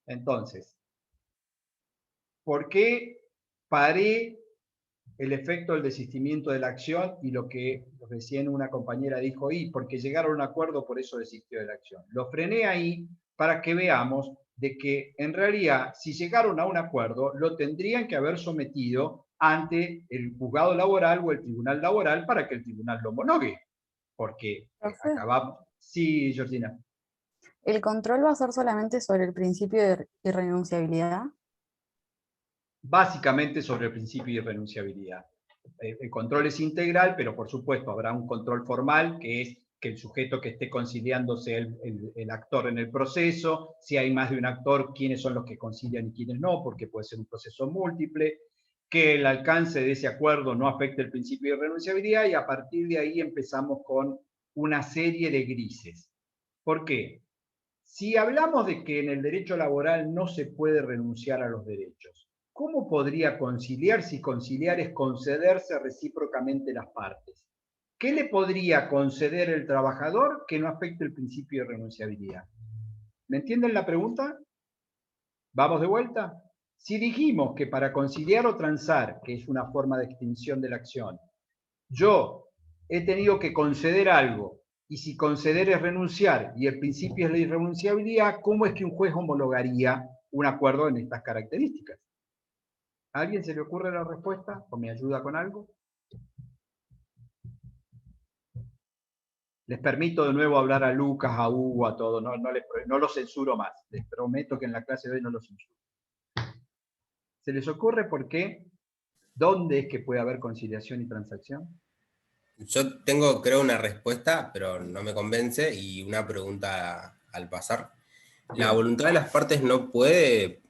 Entonces, ¿por qué paré el efecto del desistimiento de la acción y lo que recién una compañera dijo, y porque llegaron a un acuerdo, por eso desistió de la acción? Lo frené ahí para que veamos de que en realidad si llegaron a un acuerdo lo tendrían que haber sometido ante el juzgado laboral o el tribunal laboral para que el tribunal lo homologue. Porque acabamos... Sí, Georgina. ¿El control va a ser solamente sobre el principio de irrenunciabilidad? Básicamente sobre el principio de irrenunciabilidad. El control es integral, pero por supuesto habrá un control formal, que es que el sujeto que esté conciliando sea el actor en el proceso, si hay más de un actor, quiénes son los que concilian y quiénes no, porque puede ser un proceso múltiple, que el alcance de ese acuerdo no afecte el principio de irrenunciabilidad, y a partir de ahí empezamos con una serie de grises. ¿Por qué? Si hablamos de que en el derecho laboral no se puede renunciar a los derechos, ¿cómo podría conciliar si conciliar es concederse recíprocamente las partes? ¿Qué le podría conceder el trabajador que no afecte el principio de renunciabilidad? ¿Me entienden la pregunta? ¿Vamos de vuelta? Si dijimos que para conciliar o transar, que es una forma de extinción de la acción, yo he tenido que conceder algo, y si conceder es renunciar, y el principio es la irrenunciabilidad, ¿cómo es que un juez homologaría un acuerdo en estas características? ¿A alguien se le ocurre la respuesta o me ayuda con algo? Les permito de nuevo hablar a Lucas, a Hugo, a todos, no los censuro más. Les prometo que en la clase de hoy no los censuro. ¿Se les ocurre por qué? ¿Dónde es que puede haber conciliación y transacción? Yo tengo, creo, una respuesta, pero no me convence, y una pregunta al pasar. ¿La voluntad de las partes no puede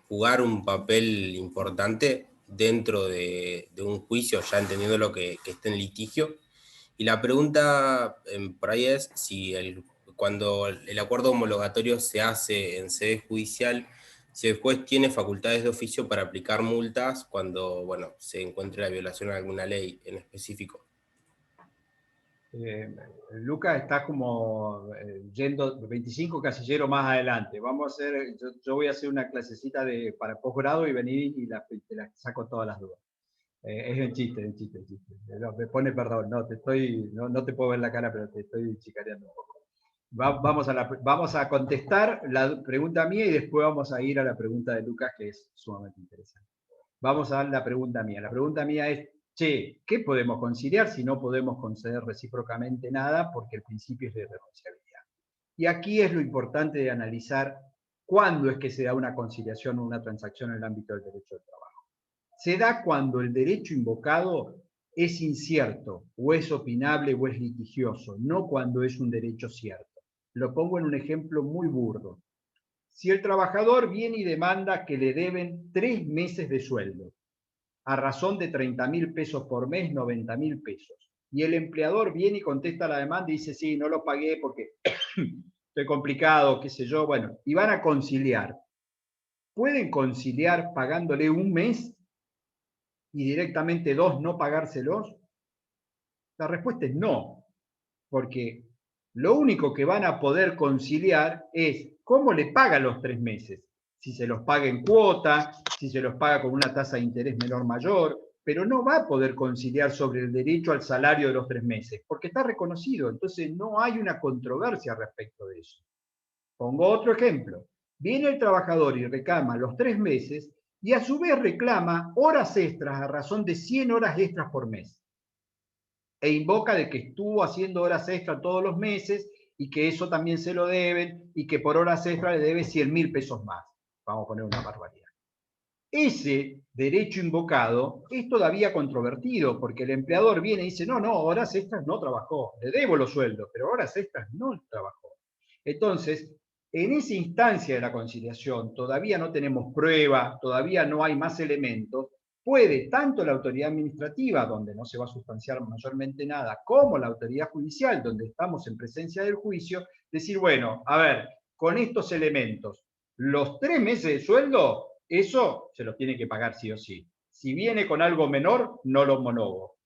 jugar un papel importante dentro de un juicio, ya entendiendo lo que esté en litigio? Y la pregunta por ahí es si cuando el acuerdo homologatorio se hace en sede judicial, si el juez tiene facultades de oficio para aplicar multas cuando, bueno, se encuentre la violación a alguna ley en específico. Lucas está como yendo 25 casilleros más adelante. Vamos a hacer, yo voy a hacer una clasecita para posgrado y venir y te la saco todas las dudas. Es un chiste. No, me pone perdón, no te puedo ver la cara, pero te estoy chicareando un poco. Vamos a contestar la pregunta mía y después vamos a ir a la pregunta de Lucas, que es sumamente interesante. Vamos a dar la pregunta mía. La pregunta mía es, che, ¿qué podemos conciliar si no podemos conceder recíprocamente nada porque el principio es de irrenunciabilidad? Y aquí es lo importante de analizar cuándo es que se da una conciliación o una transacción en el ámbito del derecho del trabajo. Se da cuando el derecho invocado es incierto, o es opinable, o es litigioso, no cuando es un derecho cierto. Lo pongo en un ejemplo muy burdo. Si el trabajador viene y demanda que le deben 3 meses de sueldo, a razón de 30.000 pesos por mes, 90.000 pesos, y el empleador viene y contesta la demanda y dice, sí, no lo pagué porque estoy complicado, qué sé yo, bueno, y van a conciliar. ¿Pueden conciliar pagándole 1 mes y directamente 2 no pagárselos? La respuesta es no, porque lo único que van a poder conciliar es cómo le paga los 3 meses. Si se los paga en cuota, si se los paga con una tasa de interés menor mayor, pero no va a poder conciliar sobre el derecho al salario de los 3 meses, porque está reconocido, entonces no hay una controversia respecto de eso. Pongo otro ejemplo. Viene el trabajador y reclama los 3 meses, y a su vez reclama horas extras a razón de 100 horas extras por mes. E invoca de que estuvo haciendo horas extras todos los meses y que eso también se lo deben y que por horas extras le debe 100.000 pesos más. Vamos a poner una barbaridad. Ese derecho invocado es todavía controvertido porque el empleador viene y dice, no, horas extras no trabajó, le debo los sueldos, pero horas extras no trabajó. Entonces, en esa instancia de la conciliación todavía no tenemos prueba, todavía no hay más elementos, puede tanto la autoridad administrativa, donde no se va a sustanciar mayormente nada, como la autoridad judicial, donde estamos en presencia del juicio, decir, bueno, a ver, con estos elementos, los 3 meses de sueldo, eso se los tiene que pagar sí o sí. Si viene con algo menor, no lo homologo.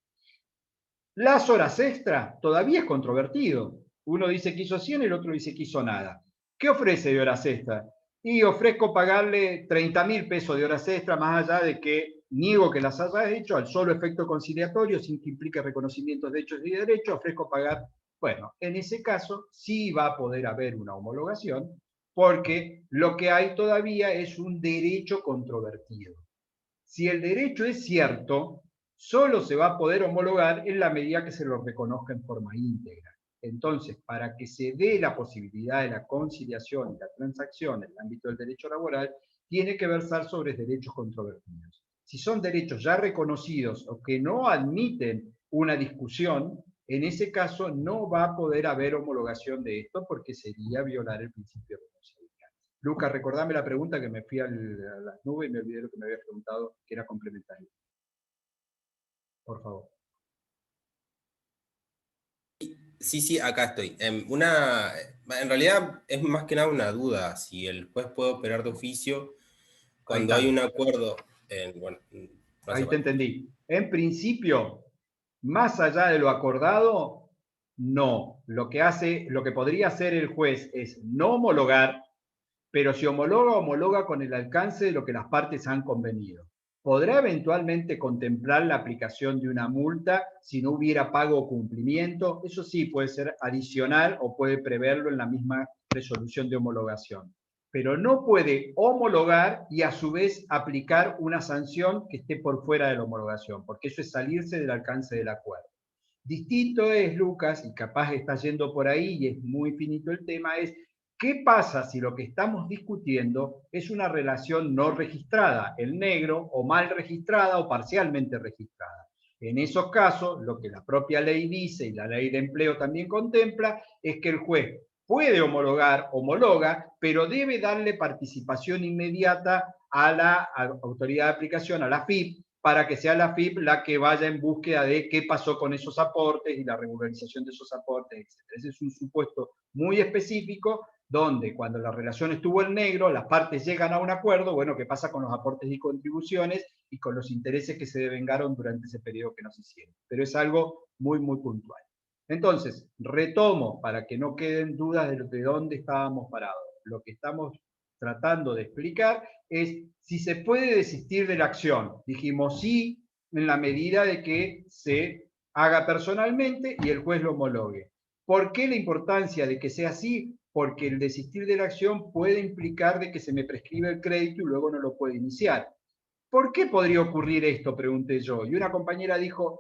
Las horas extra todavía es controvertido. Uno dice que hizo 100, el otro dice que hizo nada. ¿Qué ofrece de horas extra? Y ofrezco pagarle 30.000 pesos de horas extra, más allá de que niego que las haya hecho, al solo efecto conciliatorio, sin que implique reconocimientos de hechos y derechos, ofrezco pagar. Bueno, en ese caso sí va a poder haber una homologación, porque lo que hay todavía es un derecho controvertido. Si el derecho es cierto, solo se va a poder homologar en la medida que se lo reconozca en forma íntegra. Entonces, para que se dé la posibilidad de la conciliación y la transacción en el ámbito del derecho laboral, tiene que versar sobre derechos controvertidos. Si son derechos ya reconocidos o que no admiten una discusión, en ese caso no va a poder haber homologación de esto porque sería violar el principio de responsabilidad. Lucas, recordame la pregunta que me fui a las nubes y me olvidé lo que me habías preguntado, que era complementario. Por favor. Sí, acá estoy. En realidad es más que nada una duda, si el juez puede operar de oficio cuando hay un acuerdo. Bueno, ahí te entendí. En principio, más allá de lo acordado, no. Lo que podría hacer el juez es no homologar, pero si homologa con el alcance de lo que las partes han convenido. ¿Podrá eventualmente contemplar la aplicación de una multa si no hubiera pago o cumplimiento? Eso sí puede ser adicional o puede preverlo en la misma resolución de homologación. Pero no puede homologar y a su vez aplicar una sanción que esté por fuera de la homologación, porque eso es salirse del alcance del acuerdo. Distinto es, Lucas, y capaz está yendo por ahí y es muy finito el tema, es ¿qué pasa si lo que estamos discutiendo es una relación no registrada, en negro, o mal registrada o parcialmente registrada? En esos casos, lo que la propia ley dice y la ley de empleo también contempla es que el juez puede homologa, pero debe darle participación inmediata a la autoridad de aplicación, a la FIP, para que sea la FIP la que vaya en búsqueda de qué pasó con esos aportes y la regularización de esos aportes, etc. Ese es un supuesto muy específico donde cuando la relación estuvo en negro, las partes llegan a un acuerdo, bueno, ¿qué pasa con los aportes y contribuciones y con los intereses que se devengaron durante ese periodo que no se hicieron? Pero es algo muy, muy puntual. Entonces, retomo para que no queden dudas de dónde estábamos parados. Lo que estamos tratando de explicar es si se puede desistir de la acción. Dijimos sí, en la medida de que se haga personalmente y el juez lo homologue. ¿Por qué la importancia de que sea así? Porque el desistir de la acción puede implicar de que se me prescribe el crédito y luego no lo puede iniciar. ¿Por qué podría ocurrir esto?, pregunté yo. Y una compañera dijo,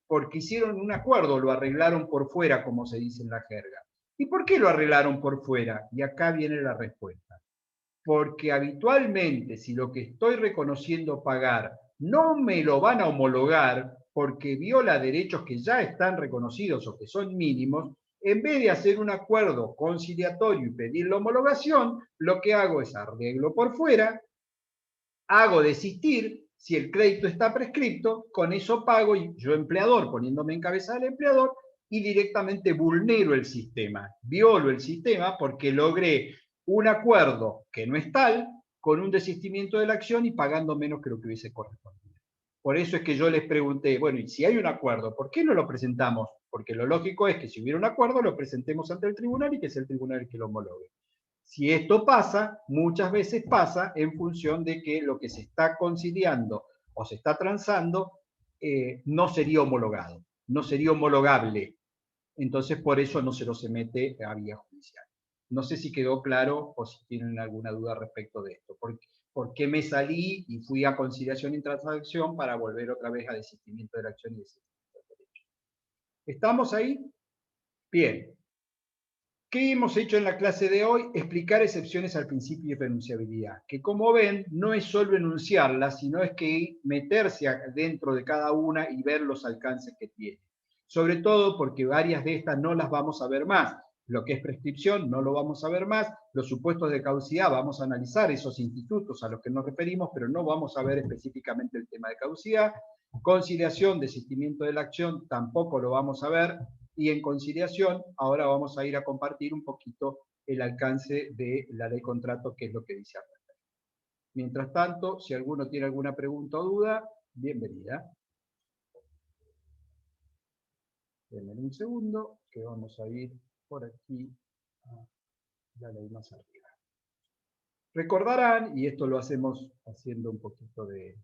porque hicieron un acuerdo, lo arreglaron por fuera, como se dice en la jerga. ¿Y por qué lo arreglaron por fuera? Y acá viene la respuesta. Porque habitualmente, si lo que estoy reconociendo pagar no me lo van a homologar porque viola derechos que ya están reconocidos o que son mínimos, en vez de hacer un acuerdo conciliatorio y pedir la homologación, lo que hago es arreglo por fuera, hago desistir, si el crédito está prescripto, con eso pago y yo empleador, poniéndome en cabeza del empleador, y directamente vulnero el sistema, violo el sistema porque logré un acuerdo que no es tal, con un desistimiento de la acción y pagando menos que lo que hubiese correspondido. Por eso es que yo les pregunté, bueno, y si hay un acuerdo, ¿por qué no lo presentamos? Porque lo lógico es que si hubiera un acuerdo, lo presentemos ante el tribunal y que sea el tribunal el que lo homologue. Si esto pasa, muchas veces pasa en función de que lo que se está conciliando o se está transando no sería homologado, no sería homologable. Entonces, por eso no se lo mete a vía judicial. No sé si quedó claro o si tienen alguna duda respecto de esto. por qué me salí y fui a conciliación y transacción para volver otra vez a desistimiento de la acción y desistimiento del derecho. ¿Estamos ahí? Bien. ¿Qué hemos hecho en la clase de hoy? Explicar excepciones al principio de irrenunciabilidad, que como ven, no es solo enunciarlas, sino es que meterse dentro de cada una y ver los alcances que tiene. Sobre todo porque varias de estas no las vamos a ver más. Lo que es prescripción no lo vamos a ver más. Los supuestos de caducidad vamos a analizar esos institutos a los que nos referimos, pero no vamos a ver específicamente el tema de caducidad. Conciliación, desistimiento de la acción, tampoco lo vamos a ver. Y en conciliación, ahora vamos a ir a compartir un poquito el alcance de la ley contrato, que es lo que dice acá. Mientras tanto, si alguno tiene alguna pregunta o duda, bienvenida. Denme un segundo, que vamos a ir por aquí a la ley más arriba. Recordarán, y esto lo hacemos haciendo un poquito de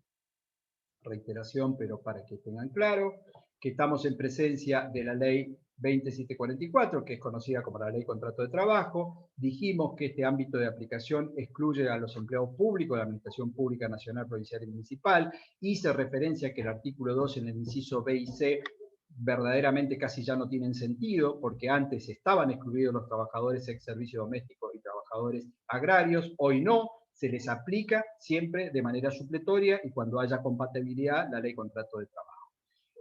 reiteración, pero para que tengan claro, que estamos en presencia de la ley 20744, que es conocida como la Ley Contrato de Trabajo. Dijimos que este ámbito de aplicación excluye a los empleados públicos de la Administración Pública Nacional, Provincial y Municipal. Hice referencia a que el artículo 2 en el inciso B y C verdaderamente casi ya no tienen sentido, porque antes estaban excluidos los trabajadores ex servicio doméstico y trabajadores agrarios, hoy no, se les aplica siempre de manera supletoria y cuando haya compatibilidad la Ley Contrato de Trabajo.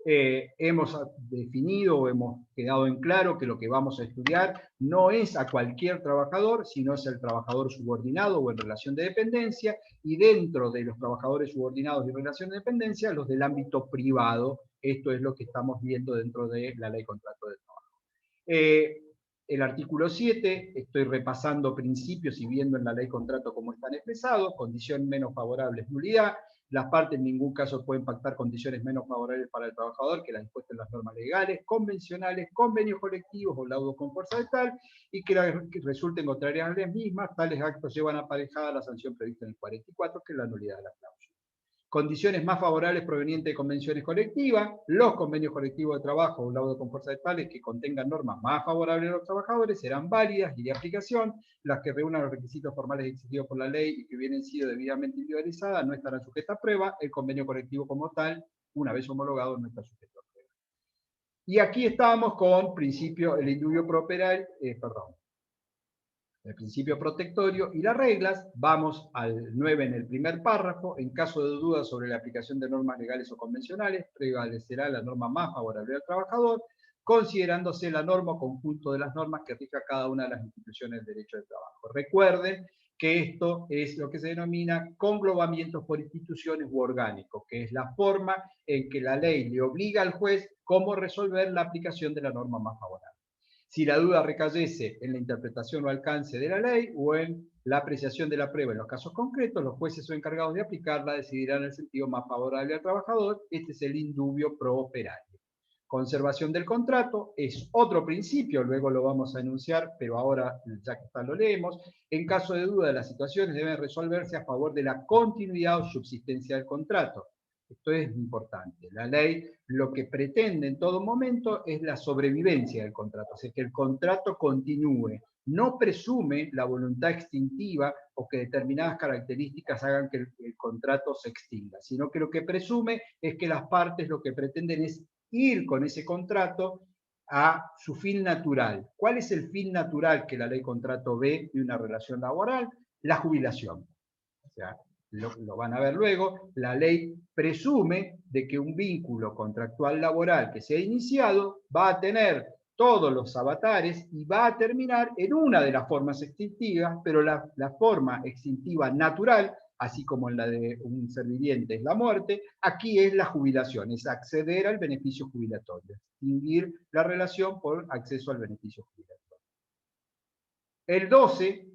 Hemos definido o hemos quedado en claro que lo que vamos a estudiar no es a cualquier trabajador, sino es el trabajador subordinado o en relación de dependencia, y dentro de los trabajadores subordinados y en relación de dependencia, los del ámbito privado. Esto es lo que estamos viendo dentro de la Ley Contrato de Trabajo. El artículo 7, estoy repasando principios y viendo en la Ley Contrato cómo están expresados: condición menos favorable es nulidad. Las partes en ningún caso pueden pactar condiciones menos favorables para el trabajador que las dispuestas en las normas legales, convencionales, convenios colectivos o laudos con fuerza de tal, y que resulten contrarias a las mismas. Tales actos llevan aparejada la sanción prevista en el 44, que es la nulidad de la cláusula. Condiciones más favorables provenientes de convenciones colectivas: los convenios colectivos de trabajo o laudo con fuerza de tales que contengan normas más favorables a los trabajadores serán válidas y de aplicación. Las que reúnan los requisitos formales exigidos por la ley y que hubieran sido debidamente individualizadas no estarán sujetas a prueba. El convenio colectivo como tal, una vez homologado, no está sujeto a prueba. Y aquí estábamos con principio, el indubio pro operario, el principio protectorio y las reglas. Vamos al 9 en el primer párrafo. En caso de duda sobre la aplicación de normas legales o convencionales, prevalecerá la norma más favorable al trabajador, considerándose la norma o conjunto de las normas que rija cada una de las instituciones del derecho del trabajo. Recuerden que esto es lo que se denomina conglobamientos por instituciones u orgánicos, que es la forma en que la ley le obliga al juez cómo resolver la aplicación de la norma más favorable. Si la duda recayese en la interpretación o alcance de la ley o en la apreciación de la prueba en los casos concretos, los jueces o encargados de aplicarla decidirán en el sentido más favorable al trabajador. Este es el indubio pro operario. Conservación del contrato es otro principio, luego lo vamos a enunciar, pero ahora ya que está lo leemos. En caso de duda, las situaciones deben resolverse a favor de la continuidad o subsistencia del contrato. Esto es importante. La ley lo que pretende en todo momento es la sobrevivencia del contrato, o sea, que el contrato continúe. No presume la voluntad extintiva o que determinadas características hagan que el contrato se extinga, sino que lo que presume es que las partes lo que pretenden es ir con ese contrato a su fin natural. ¿Cuál es el fin natural que la ley contrato ve de una relación laboral? La jubilación. O sea, lo van a ver luego, la ley presume de que un vínculo contractual laboral que sea iniciado va a tener todos los avatares y va a terminar en una de las formas extintivas, pero la forma extintiva natural, así como en la de un ser viviente es la muerte, aquí es la jubilación, es acceder al beneficio jubilatorio, extinguir la relación por acceso al beneficio jubilatorio. El 12...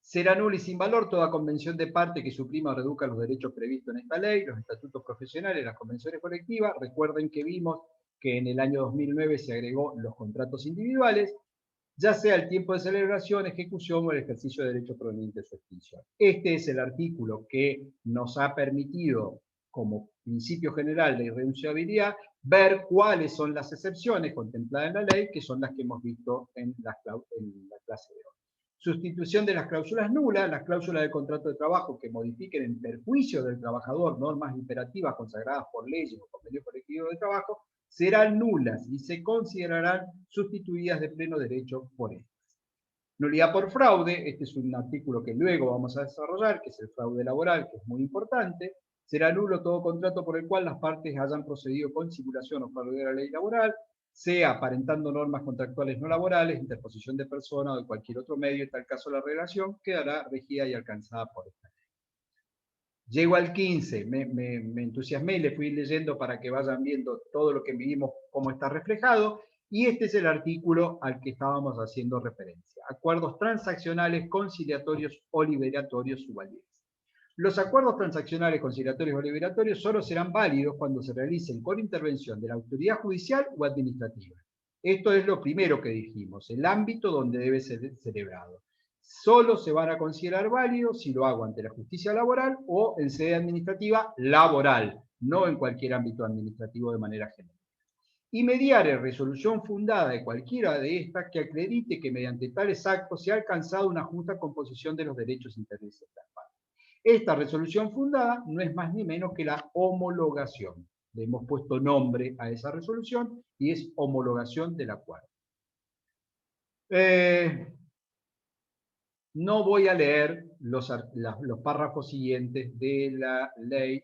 será nula y sin valor toda convención de parte que suprima o reduzca los derechos previstos en esta ley, los estatutos profesionales, las convenciones colectivas. Recuerden que vimos que en el año 2009 se agregó los contratos individuales, ya sea el tiempo de celebración, ejecución o el ejercicio de derechos provenientes de su extinción. Este es el artículo que nos ha permitido, como principio general de irrenunciabilidad, ver cuáles son las excepciones contempladas en la ley, que son las que hemos visto en la clase de hoy. Sustitución de las cláusulas nulas, las cláusulas del contrato de trabajo que modifiquen en perjuicio del trabajador normas imperativas consagradas por leyes o convenios colectivos de trabajo, serán nulas y se considerarán sustituidas de pleno derecho por estas. Nulidad por fraude, este es un artículo que luego vamos a desarrollar, que es el fraude laboral, que es muy importante. Será nulo todo contrato por el cual las partes hayan procedido con simulación o fraude de la ley laboral, sea aparentando normas contractuales no laborales, interposición de persona o de cualquier otro medio, en tal caso la relación quedará regida y alcanzada por esta ley. Llego al 15, me entusiasmé y le fui leyendo para que vayan viendo todo lo que vimos, cómo está reflejado, y este es el artículo al que estábamos haciendo referencia. Acuerdos transaccionales, conciliatorios o liberatorios subvalidez. Los acuerdos transaccionales, conciliatorios o liberatorios solo serán válidos cuando se realicen con intervención de la autoridad judicial o administrativa. Esto es lo primero que dijimos, el ámbito donde debe ser celebrado. Solo se van a considerar válidos si lo hago ante la justicia laboral o en sede administrativa laboral, no en cualquier ámbito administrativo de manera general. Y mediare resolución fundada de cualquiera de estas que acredite que mediante tales actos se ha alcanzado una justa composición de los derechos e intereses de las partes. Esta resolución fundada no es más ni menos que la homologación. Le hemos puesto nombre a esa resolución y es homologación del acuerdo. No voy a leer los párrafos siguientes de la ley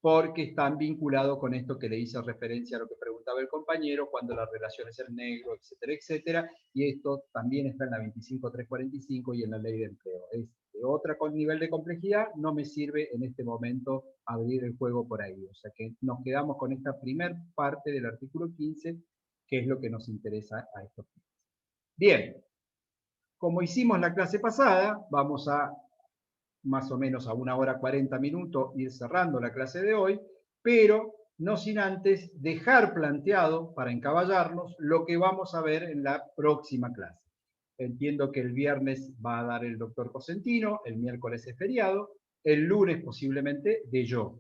porque están vinculados con esto que le hice referencia a lo que preguntaba el compañero, cuando la relación es el negro, etcétera, etcétera, y esto también está en la 25.345 y en la ley de empleo. Es de otra con nivel de complejidad, no me sirve en este momento abrir el juego por ahí, o sea que nos quedamos con esta primer parte del artículo 15, que es lo que nos interesa a estos fines. Bien, como hicimos la clase pasada, vamos a más o menos a 1 hora 40 minutos ir cerrando la clase de hoy, pero no sin antes dejar planteado, para encaballarnos, lo que vamos a ver en la próxima clase. Entiendo que el viernes va a dar el doctor Cosentino, el miércoles es feriado, el lunes posiblemente de yo.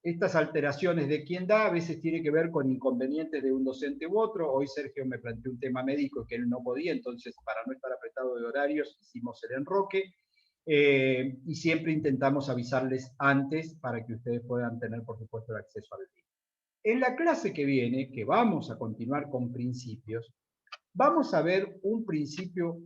Estas alteraciones de quién da a veces tiene que ver con inconvenientes de un docente u otro. Hoy Sergio me planteó un tema médico que él no podía, entonces para no estar apretado de horarios hicimos el enroque. Y siempre intentamos avisarles antes para que ustedes puedan tener, por supuesto, el acceso al link. En la clase que viene, que vamos a continuar con principios, vamos a ver un principio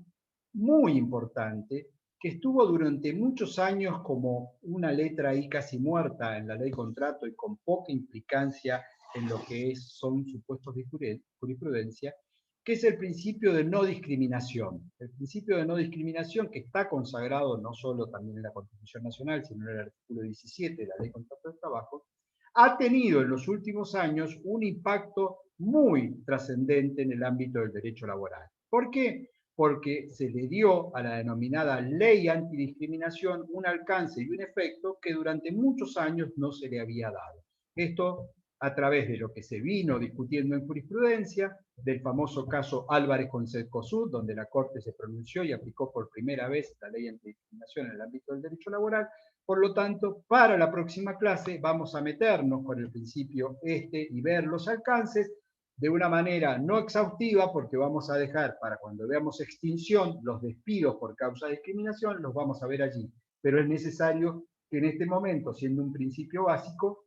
muy importante que estuvo durante muchos años como una letra ahí casi muerta en la ley contrato y con poca implicancia en lo que son supuestos de jurisprudencia, que es el principio de no discriminación. El principio de no discriminación que está consagrado no solo también en la Constitución Nacional, sino en el artículo 17 de la Ley de Contrato de Trabajo, ha tenido en los últimos años un impacto muy trascendente en el ámbito del derecho laboral. ¿Por qué? Porque se le dio a la denominada ley antidiscriminación un alcance y un efecto que durante muchos años no se le había dado. Esto a través de lo que se vino discutiendo en jurisprudencia, del famoso caso Álvarez con Cencosud, donde la Corte se pronunció y aplicó por primera vez la ley antidiscriminación en el ámbito del derecho laboral. Por lo tanto, para la próxima clase vamos a meternos con el principio y ver los alcances de una manera no exhaustiva, porque vamos a dejar para cuando veamos extinción, los despidos por causa de discriminación, los vamos a ver allí. Pero es necesario que en este momento, siendo un principio básico,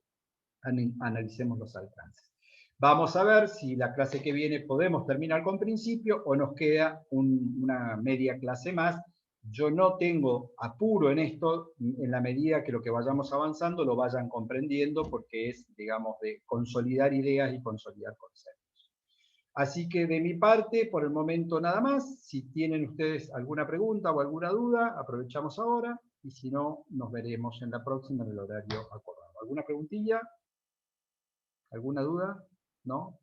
analicemos los alcances. Vamos a ver si la clase que viene podemos terminar con principio o nos queda una media clase más. Yo no tengo apuro en esto, en la medida que lo que vayamos avanzando lo vayan comprendiendo, porque es, digamos, de consolidar ideas y consolidar conceptos. Así que de mi parte, por el momento nada más. Si tienen ustedes alguna pregunta o alguna duda, aprovechamos ahora, y si no, nos veremos en la próxima en el horario acordado. ¿Alguna preguntilla? ¿Alguna duda? ¿No?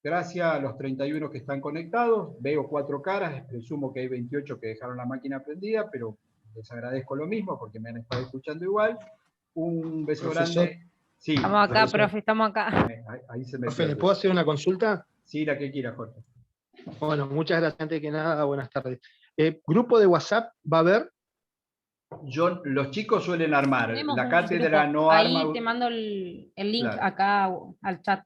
Gracias a los 31 que están conectados. Veo 4 caras, presumo que hay 28 que dejaron la máquina prendida, pero les agradezco lo mismo porque me han estado escuchando igual. Un beso grande. Sí, estamos acá, profesor. profe, estamos acá. Ahí se me Profe, ¿le puedo hacer una consulta? Sí, la que quiera, Jorge. Bueno, muchas gracias. Antes que nada, buenas tardes. ¿Grupo de WhatsApp va a haber? Los chicos suelen armar. Tenemos La un cátedra grupo. no Ahí arma. te mando el link Claro. acá al chat.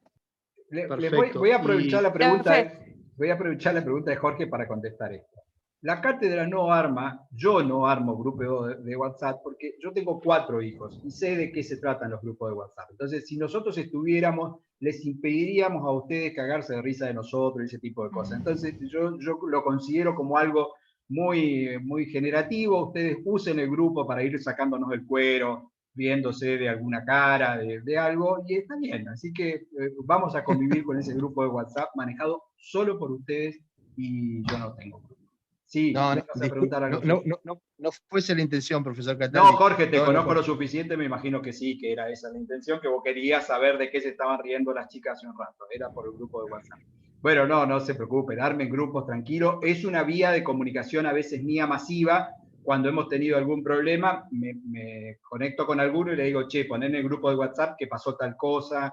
Voy a aprovechar Y- la pregunta. Voy a aprovechar la pregunta de Jorge para contestar esto. La cátedra no arma, yo no armo grupos de WhatsApp porque yo tengo 4 hijos y sé de qué se tratan los grupos de WhatsApp. Entonces, si nosotros estuviéramos, les impediríamos a ustedes cagarse de risa de nosotros y ese tipo de cosas. Entonces, yo lo considero como algo muy generativo. Ustedes usen el grupo para ir sacándonos el cuero, viéndose de alguna cara, de algo, y está bien. Así que vamos a convivir con ese grupo de WhatsApp manejado solo por ustedes y yo no tengo grupo. Sí, No, me vas a preguntar algo. no fuese la intención, profesor No, Cataldi. Jorge, te Todo conozco lo contrario. suficiente, me imagino que sí, que era esa la intención, que vos querías saber de qué se estaban riendo las chicas hace un rato, era por el grupo de WhatsApp. Bueno, no se preocupen, armen grupos tranquilos, es una vía de comunicación a veces mía masiva, cuando hemos tenido algún problema, me conecto con alguno y le digo, che, poné en el grupo de WhatsApp que pasó tal cosa,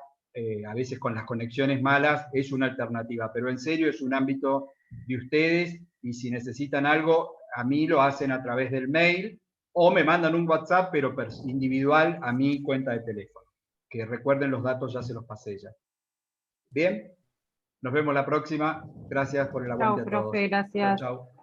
a veces con las conexiones malas es una alternativa, pero en serio es un ámbito de ustedes, y si necesitan algo, a mí lo hacen a través del mail, o me mandan un WhatsApp, pero individual a mi cuenta de teléfono. Que recuerden los datos, ya se los pasé ya. Bien, nos vemos la próxima. Gracias por el aguante Chao, a todos. profe, gracias. Chau.